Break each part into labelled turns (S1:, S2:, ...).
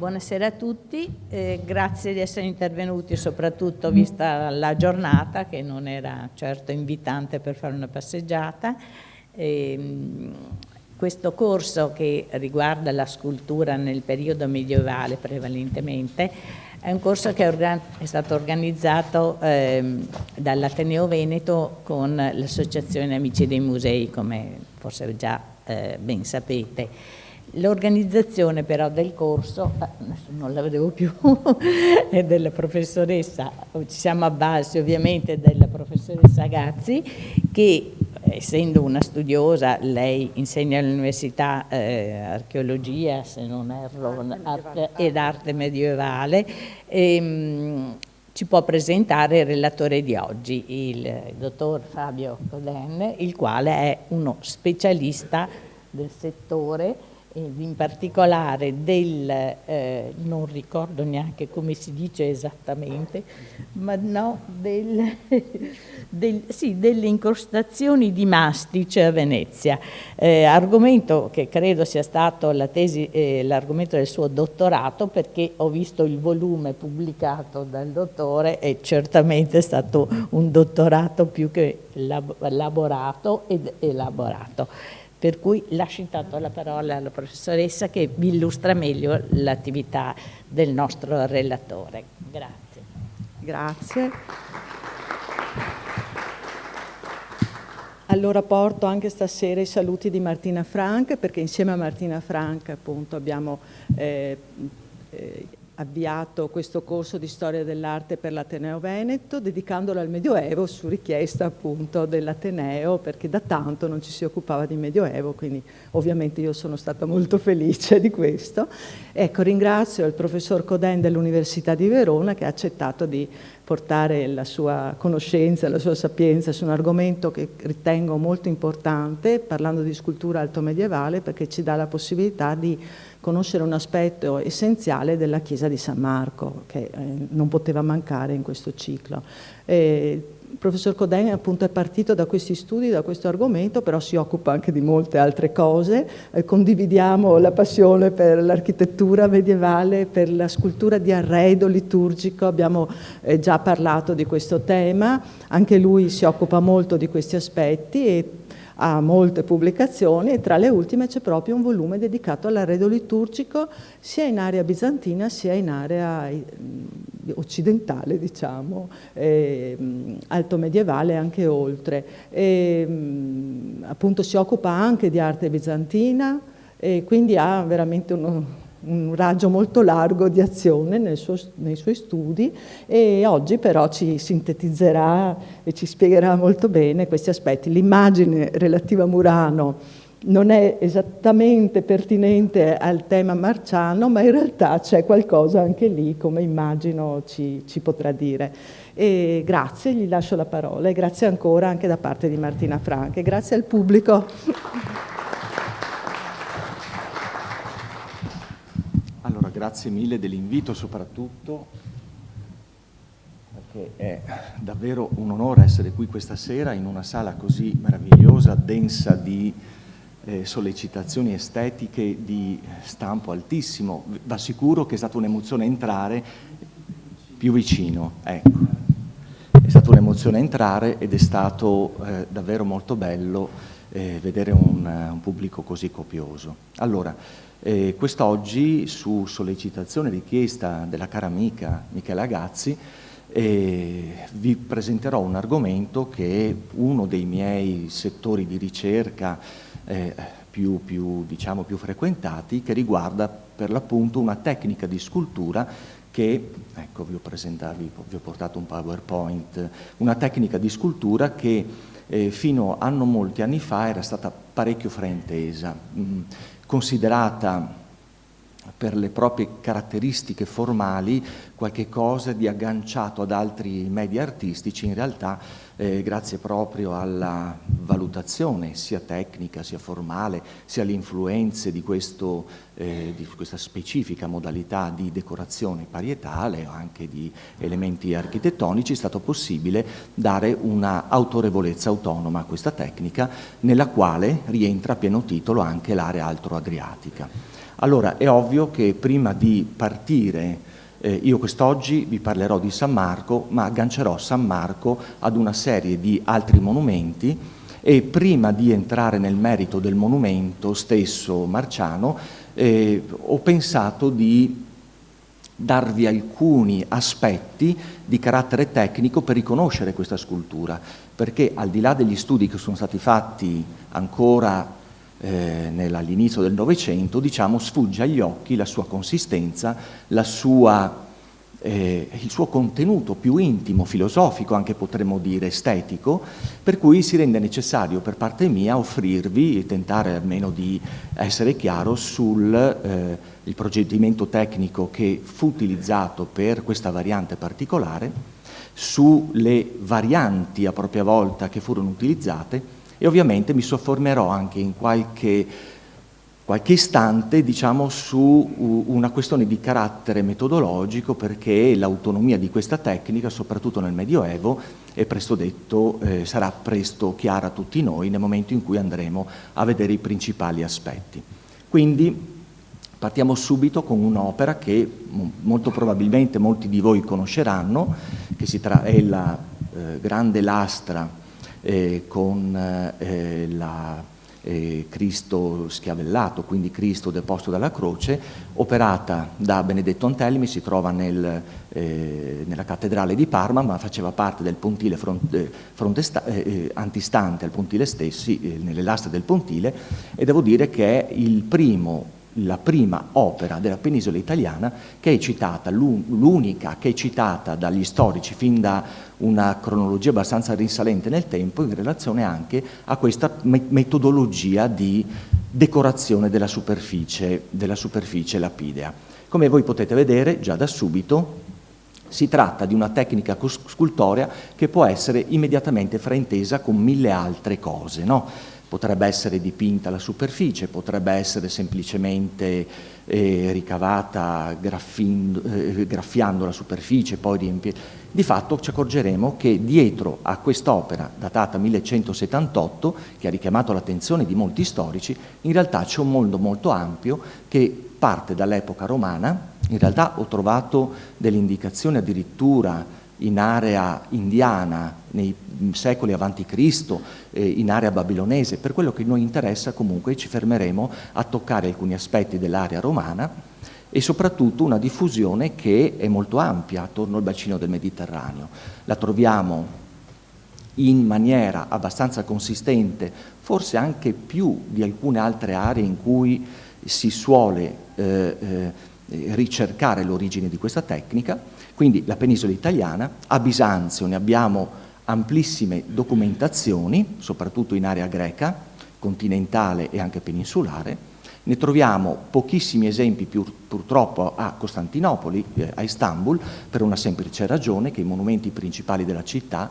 S1: buonasera a tutti, grazie di essere intervenuti, soprattutto vista la giornata che non era certo invitante per fare una passeggiata. Questo corso, che riguarda la scultura nel periodo medievale prevalentemente, è un corso che è stato organizzato dall'Ateneo Veneto con l'Associazione Amici dei Musei, come forse già ben sapete. L'organizzazione però del corso, non la vedevo più, è della professoressa, ci siamo avvalsi ovviamente della professoressa Gazzi, che essendo una studiosa, lei insegna all'università archeologia, se non erro, ed arte medievale, ci può presentare il relatore di oggi, il dottor Fabio Coden, il quale è uno specialista del settore, in particolare non ricordo neanche come si dice esattamente, ma no, delle incrostazioni di mastice a Venezia, argomento che credo sia stato l'argomento del suo dottorato, perché ho visto il volume pubblicato dal dottore e certamente è stato un dottorato più che elaborato ed elaborato. Per cui lascio intanto la parola alla professoressa che vi illustra meglio l'attività del nostro relatore. Grazie.
S2: Grazie. Allora porto anche stasera i saluti di Martina Frank, perché insieme a Martina Frank appunto abbiamo avviato questo corso di storia dell'arte per l'Ateneo Veneto, dedicandolo al Medioevo su richiesta appunto dell'Ateneo, perché da tanto non ci si occupava di Medioevo, quindi ovviamente io sono stata molto felice di questo. Ecco, ringrazio il professor Coden dell'Università di Verona che ha accettato di portare la sua conoscenza, la sua sapienza su un argomento che ritengo molto importante, parlando di scultura altomedievale, perché ci dà la possibilità di conoscere un aspetto essenziale della chiesa di San Marco, che non poteva mancare in questo ciclo. Il professor Coden appunto è partito da questi studi, da questo argomento, però si occupa anche di molte altre cose. Condividiamo la passione per l'architettura medievale, per la scultura di arredo liturgico, abbiamo già parlato di questo tema, anche lui si occupa molto di questi aspetti e ha molte pubblicazioni, e tra le ultime c'è proprio un volume dedicato all'arredo liturgico sia in area bizantina sia in area occidentale, diciamo, alto medievale e anche oltre. Appunto si occupa anche di arte bizantina e quindi ha veramente un raggio molto largo di azione nei suoi studi, e oggi però ci sintetizzerà e ci spiegherà molto bene questi aspetti. L'immagine relativa a Murano non è esattamente pertinente al tema marciano, ma in realtà c'è qualcosa anche lì, come immagino ci potrà dire. E grazie, gli lascio la parola, e grazie ancora anche da parte di Martina Frank, e grazie al pubblico.
S3: Allora, grazie mille dell'invito soprattutto, perché è davvero un onore essere qui questa sera in una sala così meravigliosa, densa di sollecitazioni estetiche di stampo altissimo. Va sicuro che è stata un'emozione entrare più vicino, ecco. È stata un'emozione entrare ed è stato davvero molto bello vedere un pubblico così copioso. Allora, quest'oggi, su sollecitazione e richiesta della cara amica Michela Gazzi, vi presenterò un argomento che è uno dei miei settori di ricerca diciamo, più frequentati, che riguarda per l'appunto una tecnica di scultura che, ecco, vi ho portato un PowerPoint, una tecnica di scultura che fino a non molti anni fa era stata parecchio fraintesa, considerata per le proprie caratteristiche formali qualche cosa di agganciato ad altri media artistici. In realtà grazie proprio alla valutazione sia tecnica sia formale, sia alle influenze di questa specifica modalità di decorazione parietale o anche di elementi architettonici, è stato possibile dare una autorevolezza autonoma a questa tecnica, nella quale rientra a pieno titolo anche l'area altoadriatica. Allora, è ovvio che prima di partire, io quest'oggi vi parlerò di San Marco, ma aggancerò San Marco ad una serie di altri monumenti, e prima di entrare nel merito del monumento stesso marciano, ho pensato di darvi alcuni aspetti di carattere tecnico per riconoscere questa scultura, perché al di là degli studi che sono stati fatti ancora all'inizio del Novecento, diciamo, sfugge agli occhi la sua consistenza, il suo contenuto più intimo, filosofico, anche potremmo dire estetico, per cui si rende necessario per parte mia offrirvi e tentare almeno di essere chiaro sul il procedimento tecnico che fu utilizzato per questa variante particolare, sulle varianti a propria volta che furono utilizzate, e ovviamente mi soffermerò anche in qualche istante, diciamo, su una questione di carattere metodologico, perché l'autonomia di questa tecnica, soprattutto nel Medioevo, è presto detto, sarà presto chiara a tutti noi nel momento in cui andremo a vedere i principali aspetti. Quindi partiamo subito con un'opera che molto probabilmente molti di voi conosceranno, che è la grande lastra con Cristo schiavellato, quindi Cristo deposto dalla croce, operata da Benedetto Antelmi. Si trova nella cattedrale di Parma, ma faceva parte del pontile antistante al pontile stessi, nelle lastre del pontile, e devo dire che è la prima opera della penisola italiana che è citata, l'unica che è citata dagli storici fin da una cronologia abbastanza risalente nel tempo, in relazione anche a questa metodologia di decorazione della superficie lapidea. Come voi potete vedere già da subito, si tratta di una tecnica scultorea che può essere immediatamente fraintesa con mille altre cose, no? Potrebbe essere dipinta la superficie, potrebbe essere semplicemente ricavata graffiando la superficie, poi riempire. Di fatto ci accorgeremo che dietro a quest'opera datata 1178, che ha richiamato l'attenzione di molti storici, in realtà c'è un mondo molto ampio che parte dall'epoca romana. In realtà ho trovato delle indicazioni addirittura in area indiana, nei secoli avanti Cristo, in area babilonese. Per quello che noi interessa, comunque ci fermeremo a toccare alcuni aspetti dell'area romana, e soprattutto una diffusione che è molto ampia attorno al bacino del Mediterraneo. La troviamo in maniera abbastanza consistente, forse anche più di alcune altre aree in cui si suole ricercare l'origine di questa tecnica. Quindi la penisola italiana. A Bisanzio ne abbiamo amplissime documentazioni, soprattutto in area greca, continentale e anche peninsulare. Ne troviamo pochissimi esempi purtroppo a Costantinopoli, a Istanbul, per una semplice ragione, che i monumenti principali della città,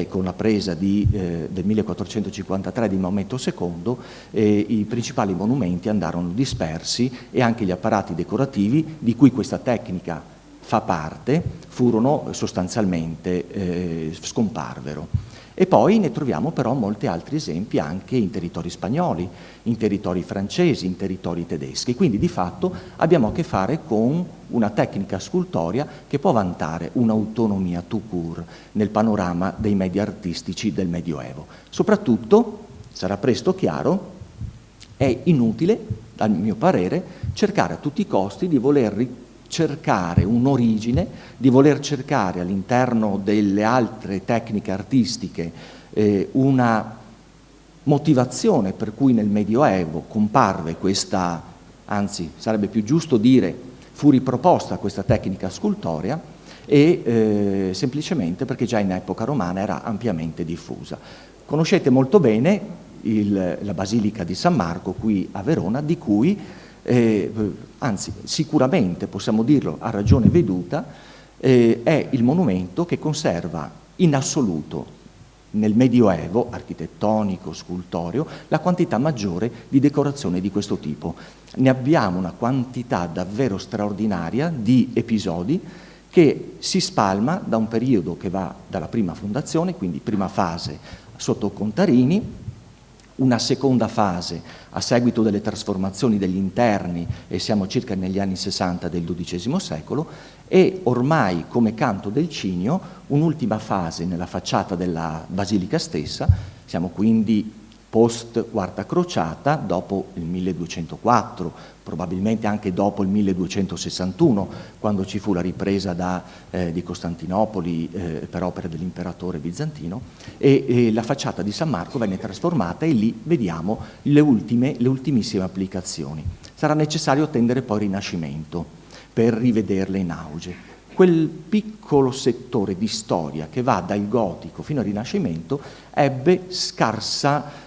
S3: con la presa del 1453 di Maometto II, i principali monumenti andarono dispersi, e anche gli apparati decorativi di cui questa tecnica fa parte furono sostanzialmente scomparvero. E poi ne troviamo però molti altri esempi anche in territori spagnoli, in territori francesi, in territori tedeschi. Quindi di fatto abbiamo a che fare con una tecnica scultorea che può vantare un'autonomia tout court nel panorama dei media artistici del Medioevo. Soprattutto, sarà presto chiaro, è inutile, a mio parere, cercare a tutti i costi di voler cercare un'origine, di voler cercare all'interno delle altre tecniche artistiche una motivazione per cui nel Medioevo comparve questa, anzi sarebbe più giusto dire fu riproposta questa tecnica scultorea, e semplicemente perché già in epoca romana era ampiamente diffusa. Conoscete molto bene la Basilica di San Marco qui a Verona, di cui anzi sicuramente possiamo dirlo a ragione veduta, è il monumento che conserva in assoluto nel Medioevo, architettonico, scultoreo, la quantità maggiore di decorazione di questo tipo. Ne abbiamo una quantità davvero straordinaria di episodi che si spalma da un periodo che va dalla prima fondazione, quindi prima fase sotto Contarini, una seconda fase a seguito delle trasformazioni degli interni, e siamo circa negli anni 60 del XII secolo, e ormai come canto del Cinio un'ultima fase nella facciata della basilica stessa. Siamo quindi post Quarta Crociata, dopo il 1204, probabilmente anche dopo il 1261, quando ci fu la ripresa di Costantinopoli per opera dell'imperatore bizantino, e la facciata di San Marco venne trasformata, e lì vediamo le ultimissime applicazioni. Sarà necessario attendere poi il Rinascimento per rivederle in auge. Quel piccolo settore di storia che va dal gotico fino al Rinascimento ebbe scarsa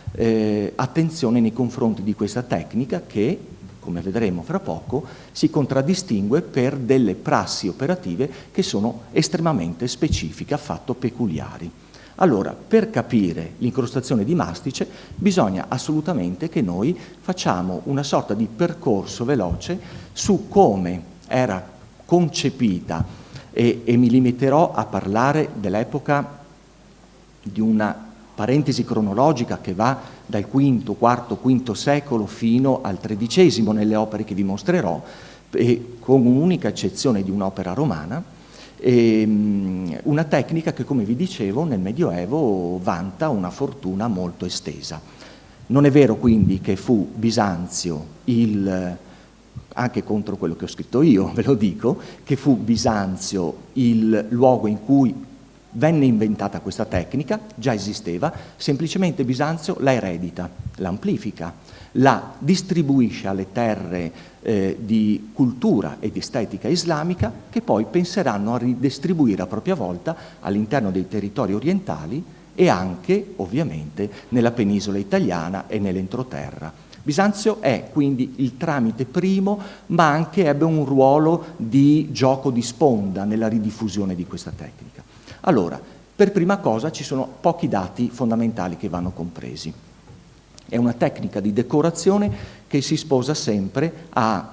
S3: attenzione nei confronti di questa tecnica che, come vedremo fra poco, si contraddistingue per delle prassi operative che sono estremamente specifiche, affatto peculiari. Allora, per capire l'incrostazione di mastice bisogna assolutamente che noi facciamo una sorta di percorso veloce su come era concepita, e mi limiterò a parlare dell'epoca di una parentesi cronologica che va dal V, IV, V secolo fino al XIII nelle opere che vi mostrerò, con un'unica eccezione di un'opera romana, una tecnica che, come vi dicevo, nel Medioevo vanta una fortuna molto estesa. Non è vero quindi che fu Bisanzio anche contro quello che ho scritto io, ve lo dico, che fu Bisanzio il luogo in cui venne inventata questa tecnica, già esisteva, semplicemente Bisanzio la eredita, l'amplifica, la distribuisce alle terre di cultura e di estetica islamica, che poi penseranno a ridistribuire a propria volta all'interno dei territori orientali e anche, ovviamente, nella penisola italiana e nell'entroterra. Bisanzio è quindi il tramite primo, ma anche ebbe un ruolo di gioco di sponda nella ridiffusione di questa tecnica. Allora, per prima cosa ci sono pochi dati fondamentali che vanno compresi. È una tecnica di decorazione che si sposa sempre a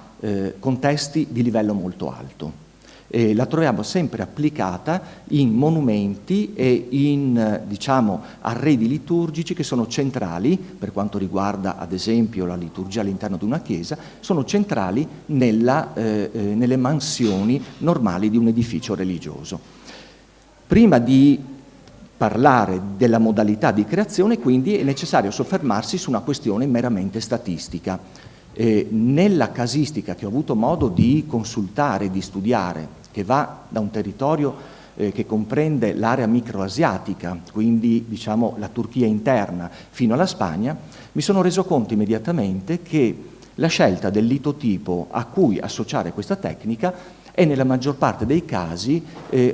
S3: contesti di livello molto alto. La troviamo sempre applicata in monumenti e in, diciamo, arredi liturgici che sono centrali, per quanto riguarda ad esempio la liturgia all'interno di una chiesa, sono centrali nelle mansioni normali di un edificio religioso. Prima di parlare della modalità di creazione, quindi, è necessario soffermarsi su una questione meramente statistica. Nella casistica che ho avuto modo di consultare e di studiare, che va da un territorio che comprende l'area microasiatica, quindi diciamo la Turchia interna, fino alla Spagna, mi sono reso conto immediatamente che la scelta del litotipo a cui associare questa tecnica è nella maggior parte dei casi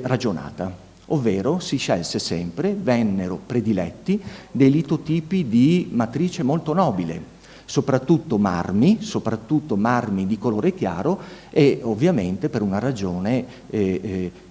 S3: ragionata. Ovvero si scelse sempre, vennero prediletti dei litotipi di matrice molto nobile, soprattutto marmi di colore chiaro, e ovviamente per una ragione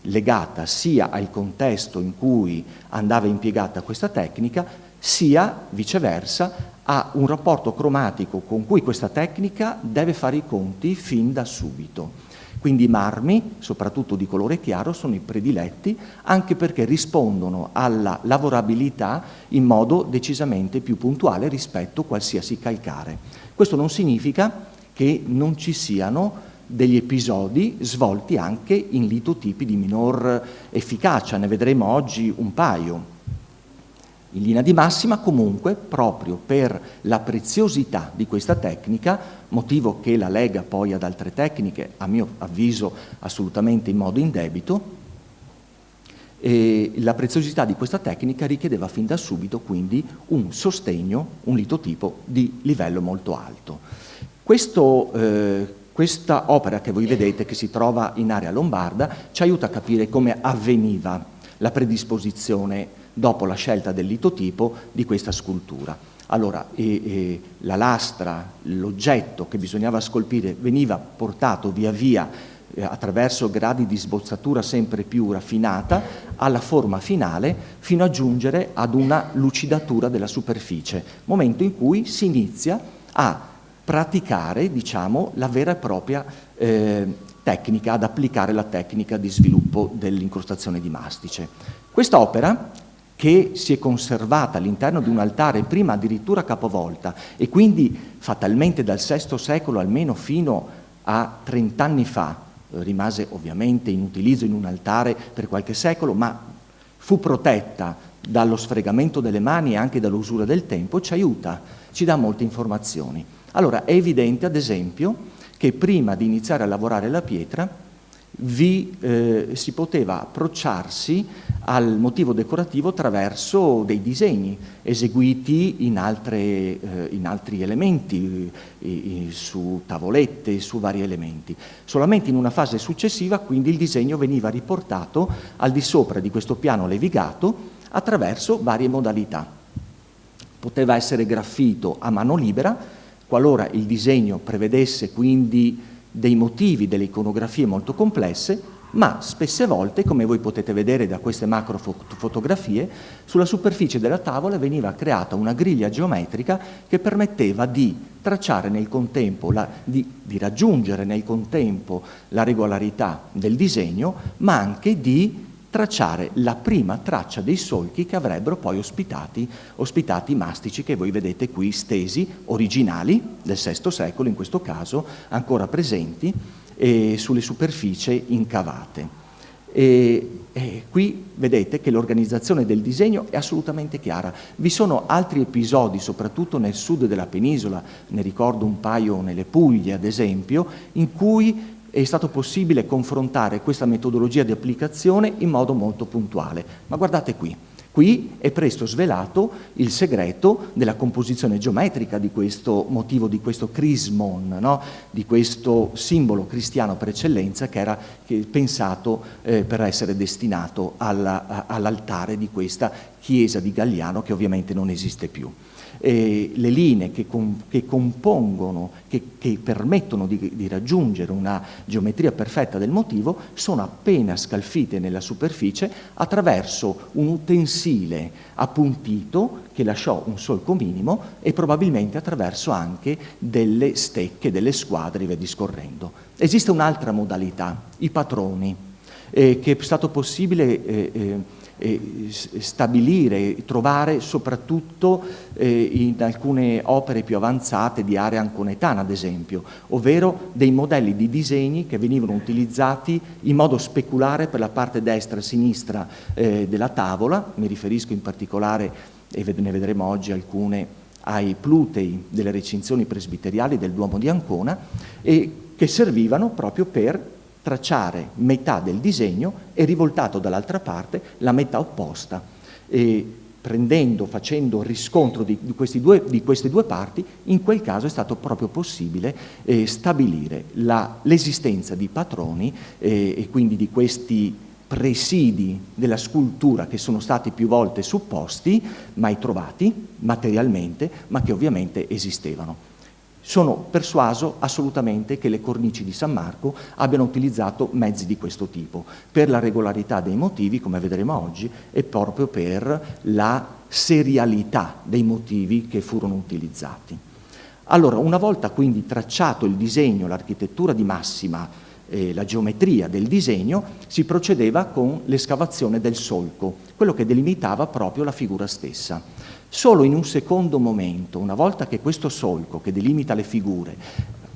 S3: legata sia al contesto in cui andava impiegata questa tecnica, sia viceversa a un rapporto cromatico con cui questa tecnica deve fare i conti fin da subito. Quindi i marmi, soprattutto di colore chiaro, sono i prediletti, anche perché rispondono alla lavorabilità in modo decisamente più puntuale rispetto a qualsiasi calcare. Questo non significa che non ci siano degli episodi svolti anche in litotipi di minor efficacia, ne vedremo oggi un paio. In linea di massima, comunque, proprio per la preziosità di questa tecnica, motivo che la lega poi ad altre tecniche, a mio avviso assolutamente in modo indebito, la preziosità di questa tecnica richiedeva fin da subito quindi un sostegno, un litotipo di livello molto alto. Questa opera che voi vedete, che si trova in area lombarda, ci aiuta a capire come avveniva la predisposizione dopo la scelta del litotipo di questa scultura. Allora, la lastra, l'oggetto che bisognava scolpire veniva portato via via attraverso gradi di sbozzatura sempre più raffinata alla forma finale, fino a giungere ad una lucidatura della superficie, momento in cui si inizia a praticare, diciamo, la vera e propria tecnica, ad applicare la tecnica di sviluppo dell'incrostazione di mastice. Quest'opera, che si è conservata all'interno di un altare, prima addirittura capovolta, e quindi fatalmente dal VI secolo almeno fino a 30 anni fa, rimase ovviamente in utilizzo in un altare per qualche secolo, ma fu protetta dallo sfregamento delle mani e anche dall'usura del tempo, ci aiuta, ci dà molte informazioni. Allora è evidente ad esempio che prima di iniziare a lavorare la pietra si poteva approcciarsi al motivo decorativo attraverso dei disegni eseguiti in altri elementi, su tavolette, su vari elementi. Solamente in una fase successiva quindi il disegno veniva riportato al di sopra di questo piano levigato attraverso varie modalità. Poteva essere graffito a mano libera, qualora il disegno prevedesse quindi dei motivi, delle iconografie molto complesse, ma spesse volte, come voi potete vedere da queste macro fotografie, sulla superficie della tavola veniva creata una griglia geometrica che permetteva di tracciare nel contempo, di raggiungere nel contempo la regolarità del disegno, ma anche di tracciare la prima traccia dei solchi che avrebbero poi ospitati i mastici che voi vedete qui stesi, originali del VI secolo in questo caso, ancora presenti sulle superfici incavate. Qui vedete che l'organizzazione del disegno è assolutamente chiara. Vi sono altri episodi, soprattutto nel sud della penisola, ne ricordo un paio nelle Puglie ad esempio, in cui è stato possibile confrontare questa metodologia di applicazione in modo molto puntuale. Ma guardate qui. Qui è presto svelato il segreto della composizione geometrica di questo motivo, di questo crismon, no? Di questo simbolo cristiano per eccellenza che era pensato per essere destinato all'altare di questa chiesa di Galliano che ovviamente non esiste più. Le linee che compongono, che permettono di raggiungere una geometria perfetta del motivo sono appena scalfite nella superficie attraverso un utensile appuntito che lasciò un solco minimo e probabilmente attraverso anche delle stecche, delle squadre e via discorrendo. Esiste un'altra modalità, i patroni, che è stato possibile stabilire, trovare soprattutto in alcune opere più avanzate di area anconetana ad esempio, ovvero dei modelli di disegni che venivano utilizzati in modo speculare per la parte destra e sinistra della tavola. Mi riferisco in particolare, e ne vedremo oggi alcune, ai plutei delle recinzioni presbiteriali del Duomo di Ancona, e che servivano proprio per tracciare metà del disegno e rivoltato dall'altra parte la metà opposta, e facendo riscontro di queste due parti, in quel caso è stato proprio possibile stabilire l'esistenza di patroni e quindi di questi presidi della scultura che sono stati più volte supposti, mai trovati materialmente, ma che ovviamente esistevano. Sono persuaso assolutamente che le cornici di San Marco abbiano utilizzato mezzi di questo tipo, per la regolarità dei motivi, come vedremo oggi, e proprio per la serialità dei motivi che furono utilizzati. Allora, una volta quindi tracciato il disegno, l'architettura di massima, la geometria del disegno, si procedeva con l'escavazione del solco, quello che delimitava proprio la figura stessa. Solo in un secondo momento, una volta che questo solco che delimita le figure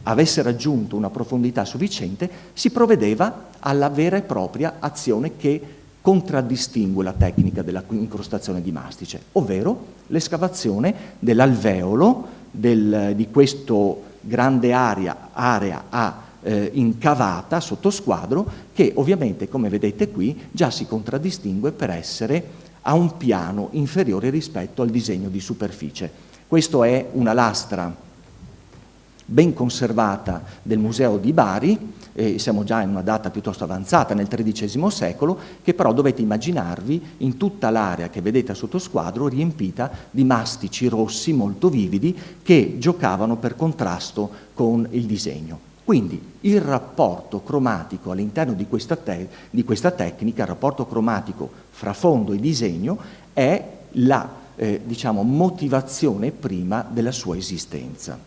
S3: avesse raggiunto una profondità sufficiente, si provvedeva alla vera e propria azione che contraddistingue la tecnica della incrostazione di mastice, ovvero l'escavazione dell'alveolo di questo grande area incavata sotto squadro, che ovviamente, come vedete qui, già si contraddistingue per essere a un piano inferiore rispetto al disegno di superficie. Questa è una lastra ben conservata del Museo di Bari, siamo già in una data piuttosto avanzata, nel XIII secolo, che però dovete immaginarvi in tutta l'area che vedete a sottosquadro riempita di mastici rossi molto vividi che giocavano per contrasto con il disegno. Quindi il rapporto cromatico all'interno di questa tecnica, il rapporto cromatico fra fondo e disegno, è la motivazione prima della sua esistenza.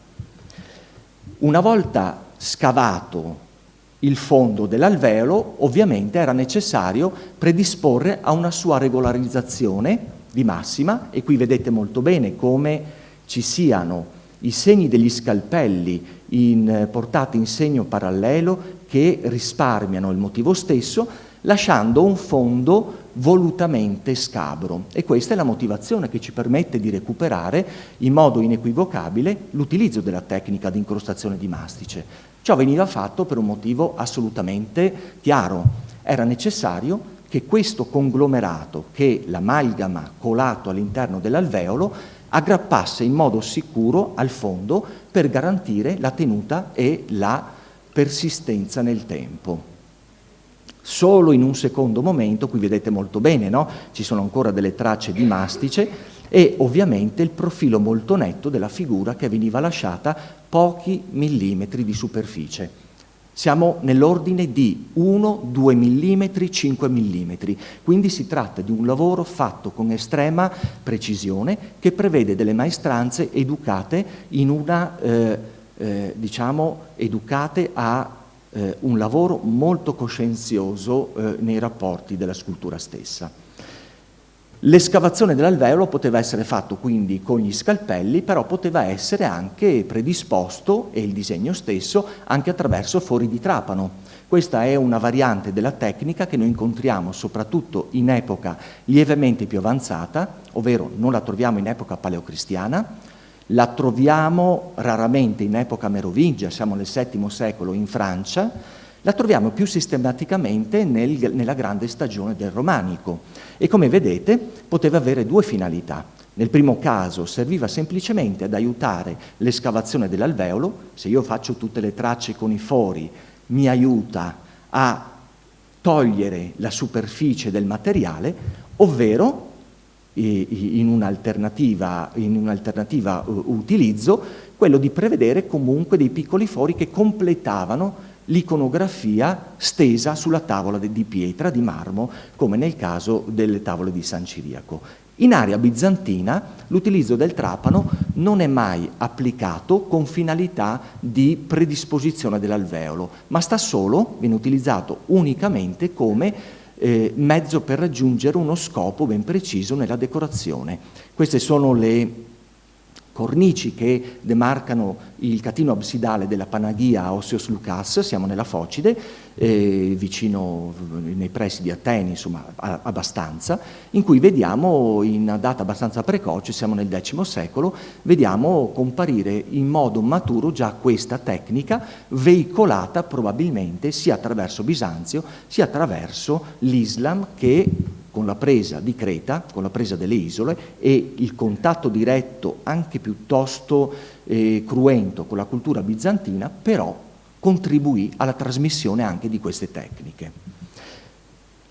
S3: Una volta scavato il fondo dell'alveolo, ovviamente era necessario predisporre a una sua regolarizzazione di massima, e qui vedete molto bene come ci siano i segni degli scalpelli portati in segno parallelo che risparmiano il motivo stesso, lasciando un fondo volutamente scabro. E questa è la motivazione che ci permette di recuperare in modo inequivocabile l'utilizzo della tecnica di incrostazione di mastice. Ciò veniva fatto per un motivo assolutamente chiaro. Era necessario che questo conglomerato, che l'amalgama colato all'interno dell'alveolo, aggrappasse in modo sicuro al fondo per garantire la tenuta e la persistenza nel tempo. Solo in un secondo momento, qui vedete molto bene, no? Ci sono ancora delle tracce di mastice e ovviamente il profilo molto netto della figura che veniva lasciata pochi millimetri di superficie. Siamo nell'ordine di 1, 2 mm, 5 mm, quindi si tratta di un lavoro fatto con estrema precisione che prevede delle maestranze educate in una, educate a un lavoro molto coscienzioso nei rapporti della scultura stessa. L'escavazione dell'alveolo poteva essere fatto quindi con gli scalpelli, però poteva essere anche predisposto, e il disegno stesso, anche attraverso fori di trapano. Questa è una variante della tecnica che noi incontriamo soprattutto in epoca lievemente più avanzata, ovvero non la troviamo in epoca paleocristiana, la troviamo raramente in epoca merovingia, siamo nel VII secolo in Francia, la troviamo più sistematicamente nella grande stagione del romanico e, come vedete, poteva avere due finalità. Nel primo caso serviva semplicemente ad aiutare l'escavazione dell'alveolo. Se io faccio tutte le tracce con i fori, mi aiuta a togliere la superficie del materiale, ovvero in un'alternativa utilizzo, quello di prevedere comunque dei piccoli fori che completavano l'iconografia stesa sulla tavola di pietra, di marmo, come nel caso delle tavole di San Ciriaco. In area bizantina l'utilizzo del trapano non è mai applicato con finalità di predisposizione dell'alveolo, ma viene utilizzato unicamente come mezzo per raggiungere uno scopo ben preciso nella decorazione. Queste sono le cornici che demarcano il catino absidale della Panagia Ossios Lucas, siamo nella Focide, vicino nei pressi di Atene, insomma abbastanza, in cui vediamo in data abbastanza precoce, siamo nel X secolo, vediamo comparire in modo maturo già questa tecnica veicolata probabilmente sia attraverso Bisanzio sia attraverso l'Islam, che con la presa di Creta, con la presa delle isole e il contatto diretto anche piuttosto cruento con la cultura bizantina, però contribuì alla trasmissione anche di queste tecniche.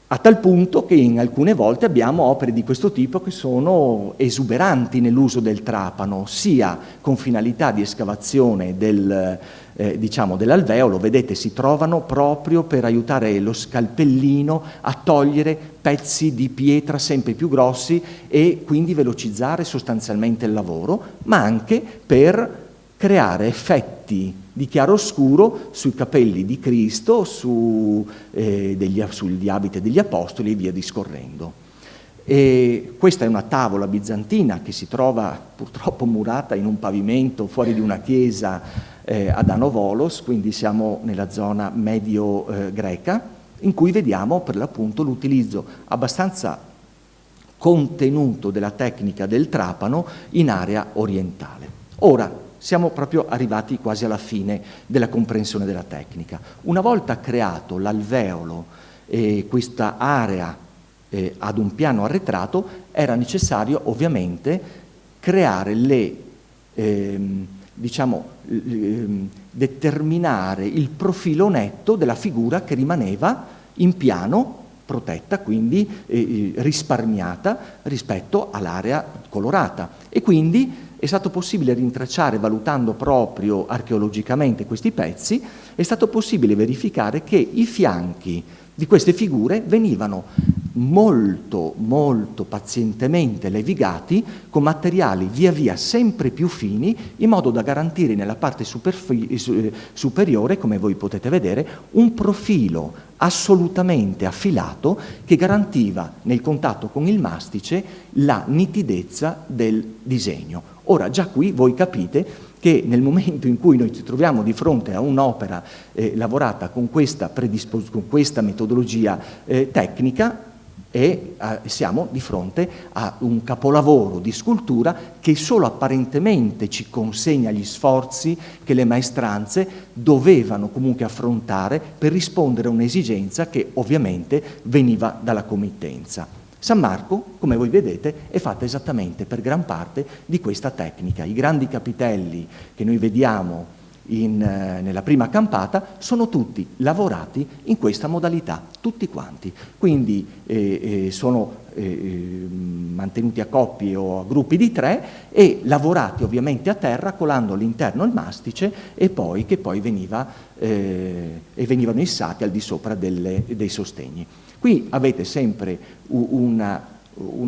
S3: A tal punto che in alcune volte abbiamo opere di questo tipo che sono esuberanti nell'uso del trapano, sia con finalità di escavazione dell'alveolo, vedete, si trovano proprio per aiutare lo scalpellino a togliere pezzi di pietra sempre più grossi e quindi velocizzare sostanzialmente il lavoro, ma anche per creare effetti di chiaroscuro sui capelli di Cristo, sugli abiti degli apostoli e via discorrendo. E questa è una tavola bizantina che si trova purtroppo murata in un pavimento fuori di una chiesa ad Anovolos, quindi siamo nella zona medio greca, in cui vediamo per l'appunto l'utilizzo abbastanza contenuto della tecnica del trapano in area orientale. Ora, siamo proprio arrivati quasi alla fine della comprensione della tecnica. Una volta creato l'alveolo e questa area ad un piano arretrato, era necessario ovviamente creare determinare il profilo netto della figura che rimaneva in piano, protetta, quindi risparmiata rispetto all'area colorata. E quindi è stato possibile rintracciare, valutando proprio archeologicamente questi pezzi, è stato possibile verificare che i fianchi di queste figure venivano molto pazientemente levigati con materiali via via sempre più fini, in modo da garantire nella parte superiore, come voi potete vedere, un profilo assolutamente affilato che garantiva nel contatto con il mastice la nitidezza del disegno. Ora già qui voi capite che nel momento in cui noi ci troviamo di fronte a un'opera lavorata con questa metodologia tecnica, siamo di fronte a un capolavoro di scultura che solo apparentemente ci consegna gli sforzi che le maestranze dovevano comunque affrontare per rispondere a un'esigenza che ovviamente veniva dalla committenza. San Marco, come voi vedete, è fatta esattamente per gran parte di questa tecnica. I grandi capitelli che noi vediamo nella prima campata sono tutti lavorati in questa modalità, tutti quanti. Quindi sono mantenuti a coppie o a gruppi di 3 e lavorati ovviamente a terra, colando all'interno il mastice che poi venivano issati al di sopra dei sostegni. Qui avete sempre una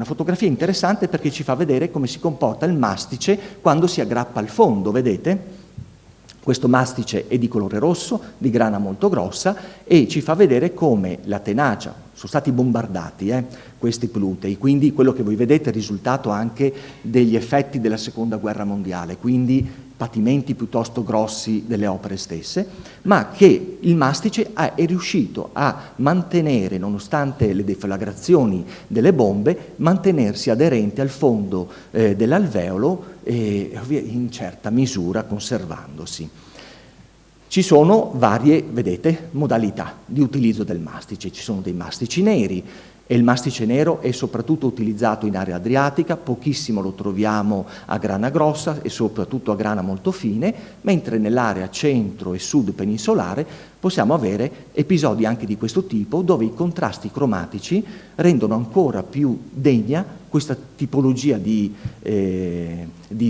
S3: fotografia interessante perché ci fa vedere come si comporta il mastice quando si aggrappa al fondo, vedete? Questo mastice è di colore rosso, di grana molto grossa, e ci fa vedere come la tenacia, sono stati bombardati questi plutei, quindi quello che voi vedete è il risultato anche degli effetti della Seconda Guerra Mondiale, quindi patimenti piuttosto grossi delle opere stesse, ma che il mastice è riuscito a mantenere, nonostante le deflagrazioni delle bombe, mantenersi aderente al fondo dell'alveolo in certa misura conservandosi. Ci sono varie, vedete, modalità di utilizzo del mastice. Ci sono dei mastici neri, e il mastice nero è soprattutto utilizzato in area adriatica, pochissimo lo troviamo a grana grossa e soprattutto a grana molto fine, mentre nell'area centro e sud peninsolare possiamo avere episodi anche di questo tipo, dove i contrasti cromatici rendono ancora più degna questa tipologia di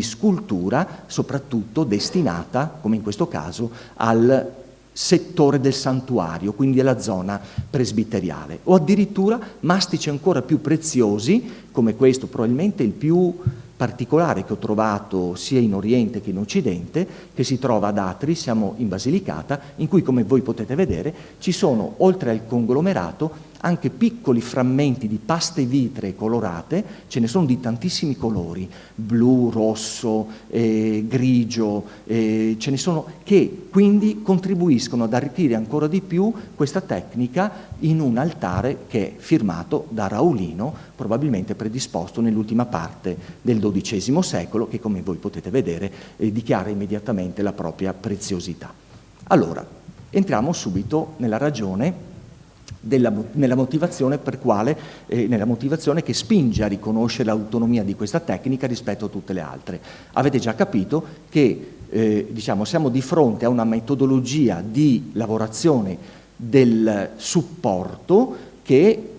S3: scultura, soprattutto destinata, come in questo caso, al settore del santuario, quindi alla zona presbiteriale, o addirittura mastici ancora più preziosi, come questo, probabilmente il più particolare che ho trovato sia in Oriente che in Occidente, che si trova ad Atri, siamo in Basilicata, in cui, come voi potete vedere, ci sono, oltre al conglomerato, anche piccoli frammenti di paste vitree colorate, ce ne sono di tantissimi colori, blu, rosso, grigio, ce ne sono, che quindi contribuiscono ad arricchire ancora di più questa tecnica in un altare che è firmato da Raulino, probabilmente predisposto nell'ultima parte del XII secolo, che, come voi potete vedere, dichiara immediatamente la propria preziosità. Allora, entriamo subito nella ragione nella motivazione che spinge a riconoscere l'autonomia di questa tecnica rispetto a tutte le altre. Avete già capito che siamo di fronte a una metodologia di lavorazione del supporto che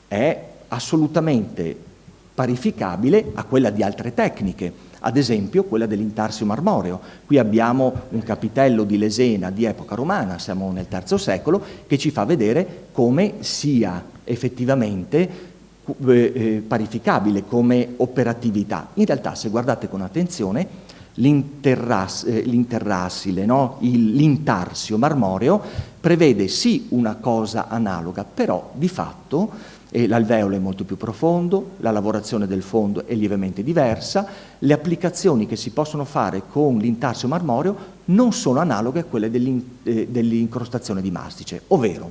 S3: è assolutamente parificabile a quella di altre tecniche, ad esempio quella dell'intarsio marmoreo. Qui abbiamo un capitello di lesena di epoca romana, siamo nel III secolo, che ci fa vedere come sia effettivamente parificabile come operatività. In realtà, se guardate con attenzione, l'intarsio marmoreo prevede sì una cosa analoga, però di fatto l'alveolo è molto più profondo, la lavorazione del fondo è lievemente diversa, le applicazioni che si possono fare con l'intarsio marmoreo non sono analoghe a quelle dell'incrostazione di mastice, ovvero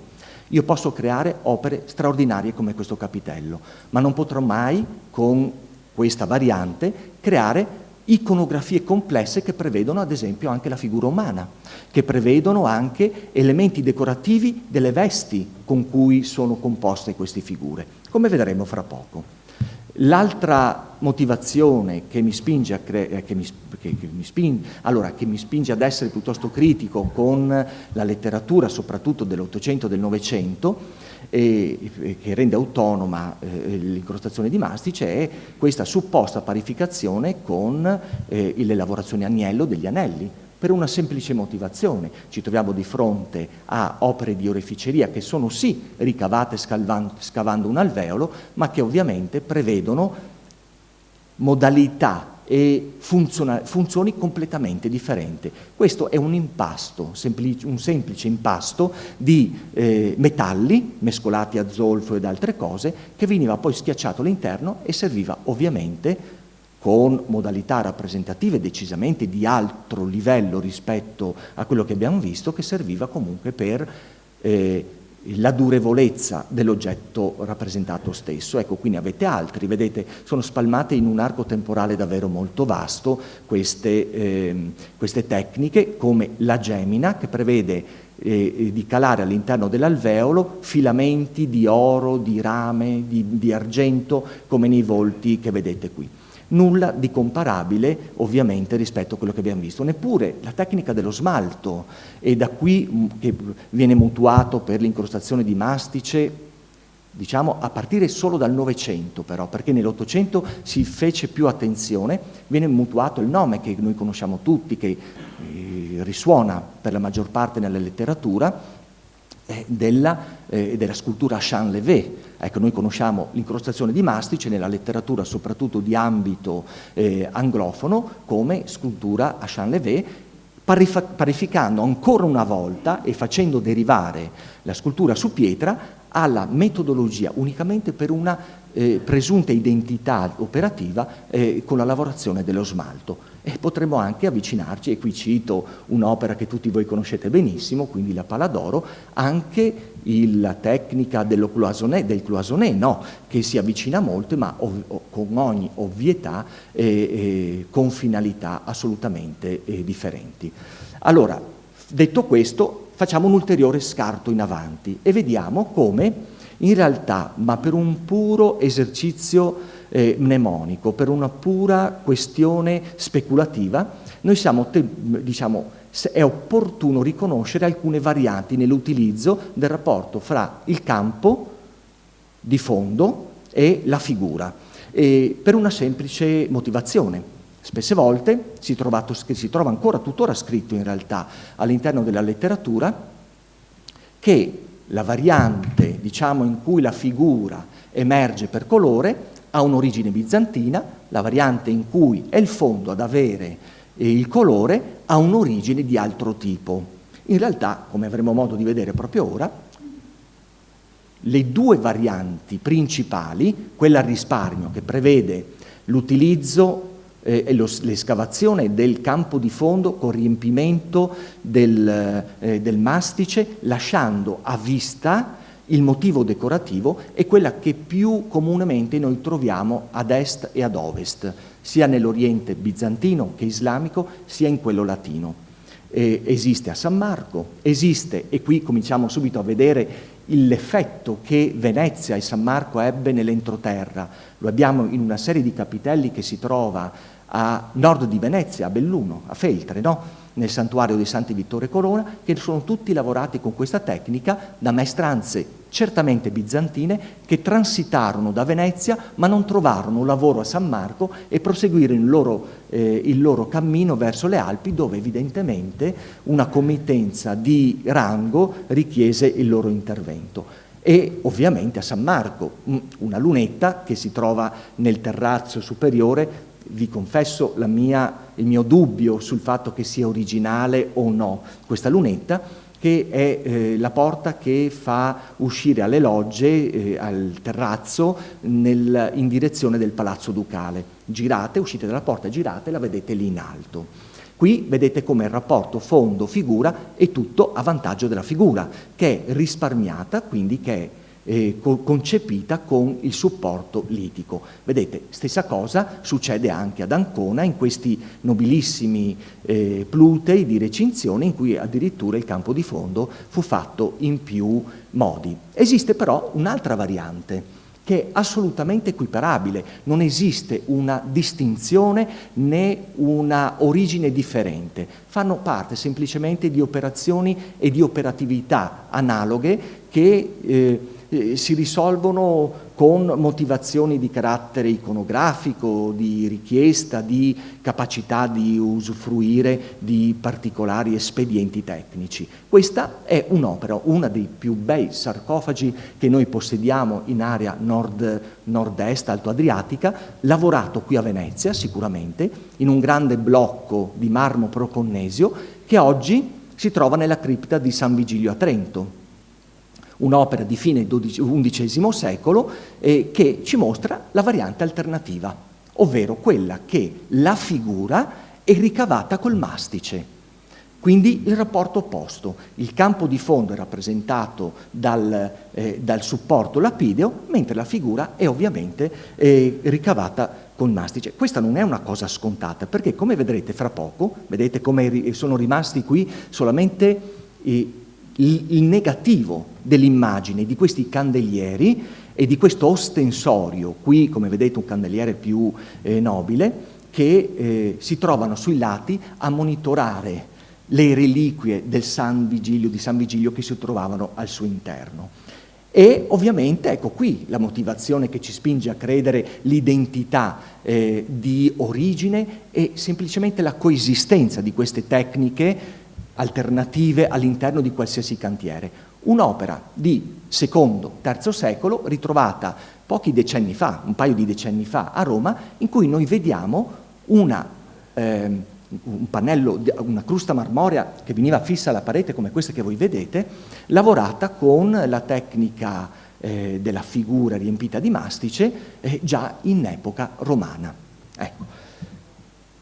S3: io posso creare opere straordinarie come questo capitello, ma non potrò mai con questa variante creare iconografie complesse che prevedono ad esempio anche la figura umana, che prevedono anche elementi decorativi delle vesti con cui sono composte queste figure, come vedremo fra poco. L'altra motivazione che mi spinge ad essere piuttosto critico con la letteratura, soprattutto dell'Ottocento e del Novecento, che rende autonoma l'incrostazione di mastice, è questa supposta parificazione con le lavorazioni agnello degli anelli. per una semplice motivazione. Ci troviamo di fronte a opere di oreficeria che sono sì ricavate scavando un alveolo, ma che ovviamente prevedono modalità e funzioni completamente differenti. Questo è un impasto, un semplice impasto di metalli mescolati a zolfo ed altre cose, che veniva poi schiacciato all'interno e serviva ovviamente con modalità rappresentative decisamente di altro livello rispetto a quello che abbiamo visto, che serviva comunque per la durevolezza dell'oggetto rappresentato stesso. Ecco, qui ne avete altri, vedete, sono spalmate in un arco temporale davvero molto vasto queste tecniche, come la gemina, che prevede di calare all'interno dell'alveolo filamenti di oro, di rame, di argento, come nei volti che vedete qui. Nulla di comparabile ovviamente rispetto a quello che abbiamo visto, neppure la tecnica dello smalto, e da qui che viene mutuato per l'incrostazione di mastice, diciamo a partire solo dal Novecento però, perché nell'Ottocento si fece più attenzione, viene mutuato il nome che noi conosciamo tutti, che risuona per la maggior parte nella letteratura, della scultura a Champ-Levé. Ecco, noi conosciamo l'incrostazione di mastice nella letteratura soprattutto di ambito anglofono come scultura a Champ-Levé, parificando ancora una volta e facendo derivare la scultura su pietra alla metodologia unicamente per una presunta identità operativa con la lavorazione dello smalto. E potremmo anche avvicinarci, e qui cito un'opera che tutti voi conoscete benissimo, quindi la Pala d'Oro, anche la tecnica del cloisonné, no? Che si avvicina molto, ma con ogni ovvietà con finalità assolutamente differenti. Allora, detto questo, facciamo un ulteriore scarto in avanti e vediamo come in realtà, ma per un puro esercizio mnemonico, per una pura questione speculativa, noi è opportuno riconoscere alcune varianti nell'utilizzo del rapporto fra il campo di fondo e la figura, per una semplice motivazione. Spesse volte si trova ancora tuttora scritto in realtà all'interno della letteratura che la variante, diciamo, in cui la figura emerge per colore ha un'origine bizantina, la variante in cui è il fondo ad avere il colore ha un'origine di altro tipo. In realtà, come avremo modo di vedere proprio ora, le due varianti principali, quella a risparmio che prevede l'utilizzo e l'escavazione del campo di fondo con riempimento del mastice, lasciando a vista il motivo decorativo, è quella che più comunemente noi troviamo ad est e ad ovest, sia nell'Oriente bizantino che islamico, sia in quello latino. Esiste a San Marco, esiste, e qui cominciamo subito a vedere l'effetto che Venezia e San Marco ebbe nell'entroterra. Lo abbiamo in una serie di capitelli che si trova a nord di Venezia, a Belluno, a Feltre, no? Nel santuario dei Santi Vittore e Corona, che sono tutti lavorati con questa tecnica da maestranze certamente bizantine che transitarono da Venezia ma non trovarono un lavoro a San Marco e proseguirono il loro cammino verso le Alpi, dove evidentemente una committenza di rango richiese il loro intervento. E ovviamente a San Marco una lunetta che si trova nel terrazzo superiore. Vi confesso il mio dubbio sul fatto che sia originale o no questa lunetta, che è la porta che fa uscire alle logge, al terrazzo, in direzione del Palazzo Ducale. Girate, uscite dalla porta, girate, la vedete lì in alto. Qui vedete come il rapporto fondo-figura è tutto a vantaggio della figura, che è risparmiata, quindi che è concepita con il supporto litico. Vedete, stessa cosa succede anche ad Ancona in questi nobilissimi plutei di recinzione in cui addirittura il campo di fondo fu fatto in più modi. Esiste però un'altra variante che è assolutamente equiparabile, non esiste una distinzione né una origine differente, fanno parte semplicemente di operazioni e di operatività analoghe che si risolvono con motivazioni di carattere iconografico, di richiesta, di capacità di usufruire di particolari espedienti tecnici. Questa è un'opera, uno dei più bei sarcofagi che noi possediamo in area nord-est, alto-adriatica, lavorato qui a Venezia sicuramente, in un grande blocco di marmo proconnesio che oggi si trova nella cripta di San Vigilio a Trento. Un'opera di fine XI secolo che ci mostra la variante alternativa, ovvero quella che la figura è ricavata col mastice. Quindi il rapporto opposto, il campo di fondo è rappresentato dal supporto lapideo, mentre la figura è ovviamente ricavata col mastice. Questa non è una cosa scontata, perché come vedrete fra poco, vedete come sono rimasti qui solamente il negativo dell'immagine di questi candelieri e di questo ostensorio, qui come vedete un candeliere più nobile, che si trovano sui lati a monitorare le reliquie di San Vigilio che si trovavano al suo interno. E ovviamente ecco qui la motivazione che ci spinge a credere l'identità di origine e semplicemente la coesistenza di queste tecniche alternative all'interno di qualsiasi cantiere. Un'opera di secondo-terzo secolo ritrovata pochi decenni fa, un paio di decenni fa a Roma, in cui noi vediamo un pannello, una crusta marmorea che veniva fissa alla parete come questa che voi vedete, lavorata con la tecnica della figura riempita di mastice già in epoca romana. Ecco.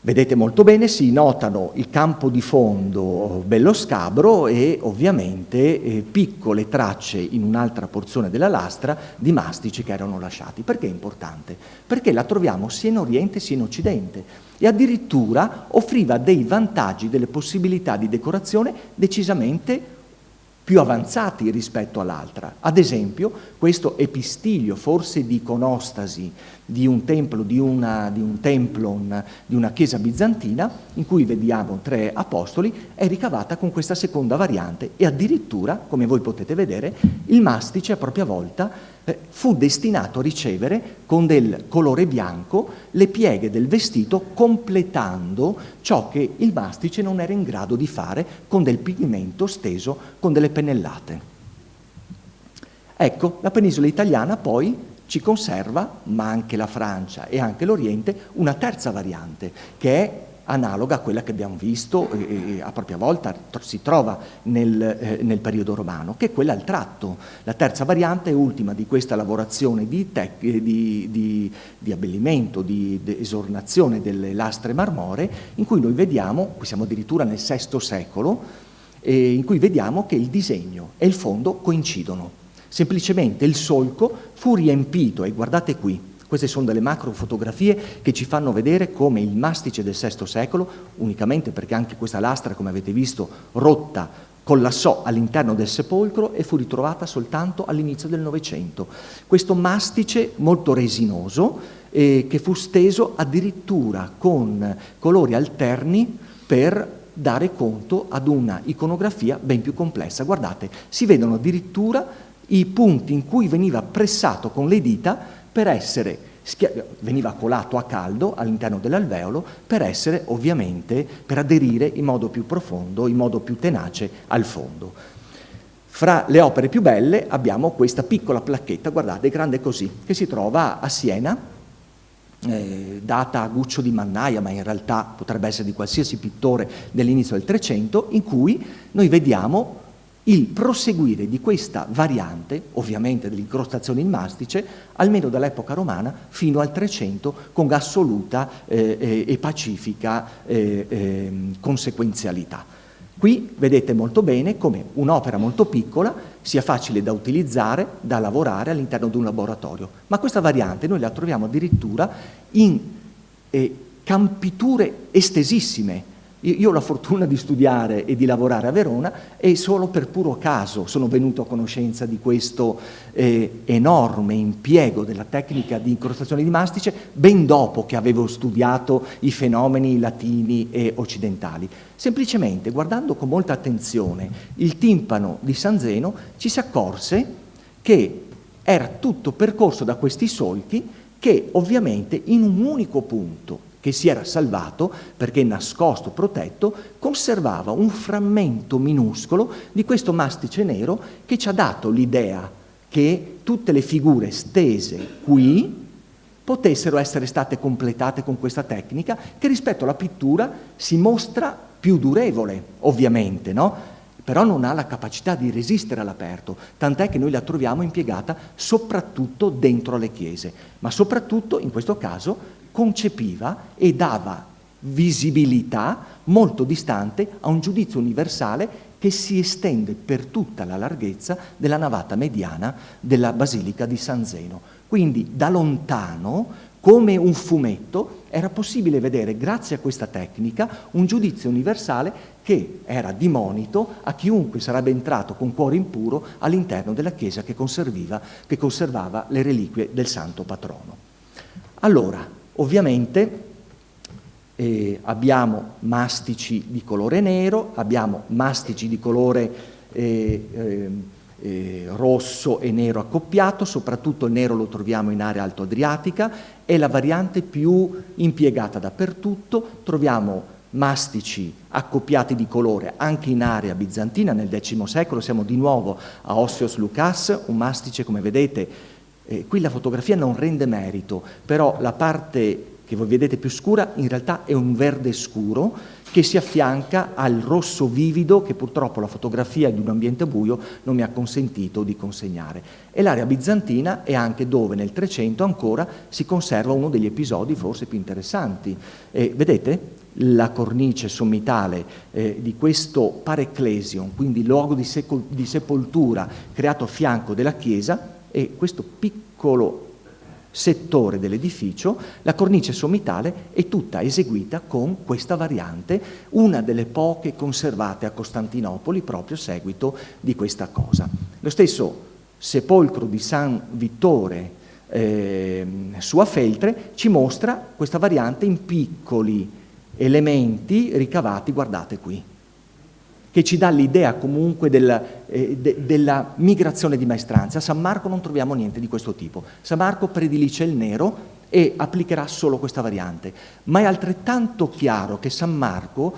S3: Vedete molto bene, si notano il campo di fondo bello scabro e ovviamente piccole tracce in un'altra porzione della lastra di mastici che erano lasciati. Perché è importante? Perché la troviamo sia in Oriente sia in Occidente e addirittura offriva dei vantaggi, delle possibilità di decorazione decisamente più avanzati rispetto all'altra. Ad esempio, questo epistiglio, forse di iconostasi di un templo, di un templon, di una chiesa bizantina, in cui vediamo 3 apostoli, è ricavata con questa seconda variante e addirittura, come voi potete vedere, il mastice a propria volta fu destinato a ricevere con del colore bianco le pieghe del vestito, completando ciò che il mastice non era in grado di fare con del pigmento steso, con delle pennellate. Ecco, la penisola italiana poi ci conserva, ma anche la Francia e anche l'Oriente, una terza variante, che è analoga a quella che abbiamo visto e a propria volta si trova nel periodo romano, che è quella al tratto. La terza variante e ultima di questa lavorazione di abbellimento, di esornazione delle lastre marmoree, in cui noi vediamo, qui siamo addirittura nel VI secolo, in cui vediamo che il disegno e il fondo coincidono. Semplicemente il solco fu riempito, e guardate qui, queste sono delle macro fotografie che ci fanno vedere come il mastice del VI secolo, unicamente perché anche questa lastra, come avete visto, rotta, collassò all'interno del sepolcro e fu ritrovata soltanto all'inizio del Novecento. Questo mastice molto resinoso, che fu steso addirittura con colori alterni per dare conto ad una iconografia ben più complessa. Guardate, si vedono addirittura i punti in cui veniva pressato con le dita per essere, veniva colato a caldo all'interno dell'alveolo per essere ovviamente, per aderire in modo più profondo, in modo più tenace al fondo. Fra le opere più belle abbiamo questa piccola placchetta, guardate, grande così, che si trova a Siena, data a Guccio di Mannaia, ma in realtà potrebbe essere di qualsiasi pittore dell'inizio del Trecento, in cui noi vediamo il proseguire di questa variante, ovviamente dell'incrostazione in mastice, almeno dall'epoca romana fino al 300, con assoluta e pacifica conseguenzialità. Qui vedete molto bene come un'opera molto piccola sia facile da utilizzare, da lavorare all'interno di un laboratorio, ma questa variante noi la troviamo addirittura in campiture estesissime. Io ho la fortuna di studiare e di lavorare a Verona e solo per puro caso sono venuto a conoscenza di questo enorme impiego della tecnica di incrostazione di mastice ben dopo che avevo studiato i fenomeni latini e occidentali. Semplicemente guardando con molta attenzione il timpano di San Zeno ci si accorse che era tutto percorso da questi solchi che ovviamente in un unico punto che si era salvato, perché nascosto, protetto, conservava un frammento minuscolo di questo mastice nero che ci ha dato l'idea che tutte le figure stese qui potessero essere state completate con questa tecnica che rispetto alla pittura si mostra più durevole, ovviamente, no? Però non ha la capacità di resistere all'aperto, tant'è che noi la troviamo impiegata soprattutto dentro le chiese, ma soprattutto in questo caso concepiva e dava visibilità molto distante a un giudizio universale che si estende per tutta la larghezza della navata mediana della Basilica di San Zeno. Quindi da lontano, come un fumetto, era possibile vedere, grazie a questa tecnica, un giudizio universale che era di monito a chiunque sarebbe entrato con cuore impuro all'interno della chiesa che conservava le reliquie del santo patrono. Allora, ovviamente abbiamo mastici di colore nero, abbiamo mastici di colore rosso e nero accoppiato, soprattutto il nero lo troviamo in area altoadriatica, è la variante più impiegata dappertutto. Troviamo mastici accoppiati di colore anche in area bizantina nel X secolo, siamo di nuovo a Ossios Lucas, un mastice, come vedete, qui la fotografia non rende merito, però la parte che voi vedete più scura in realtà è un verde scuro che si affianca al rosso vivido che purtroppo la fotografia di un ambiente buio non mi ha consentito di consegnare. E l'area bizantina è anche dove nel 300 ancora si conserva uno degli episodi forse più interessanti. Vedete la cornice sommitale di questo pareclesion, quindi luogo di sepoltura creato a fianco della chiesa, e questo piccolo settore dell'edificio, la cornice sommitale è tutta eseguita con questa variante, una delle poche conservate a Costantinopoli proprio a seguito di questa cosa. Lo stesso sepolcro di San Vittore su a Feltre ci mostra questa variante in piccoli elementi ricavati, guardate qui, che ci dà l'idea comunque della migrazione di maestranze. A San Marco non troviamo niente di questo tipo. San Marco predilige il nero e applicherà solo questa variante, ma è altrettanto chiaro che San Marco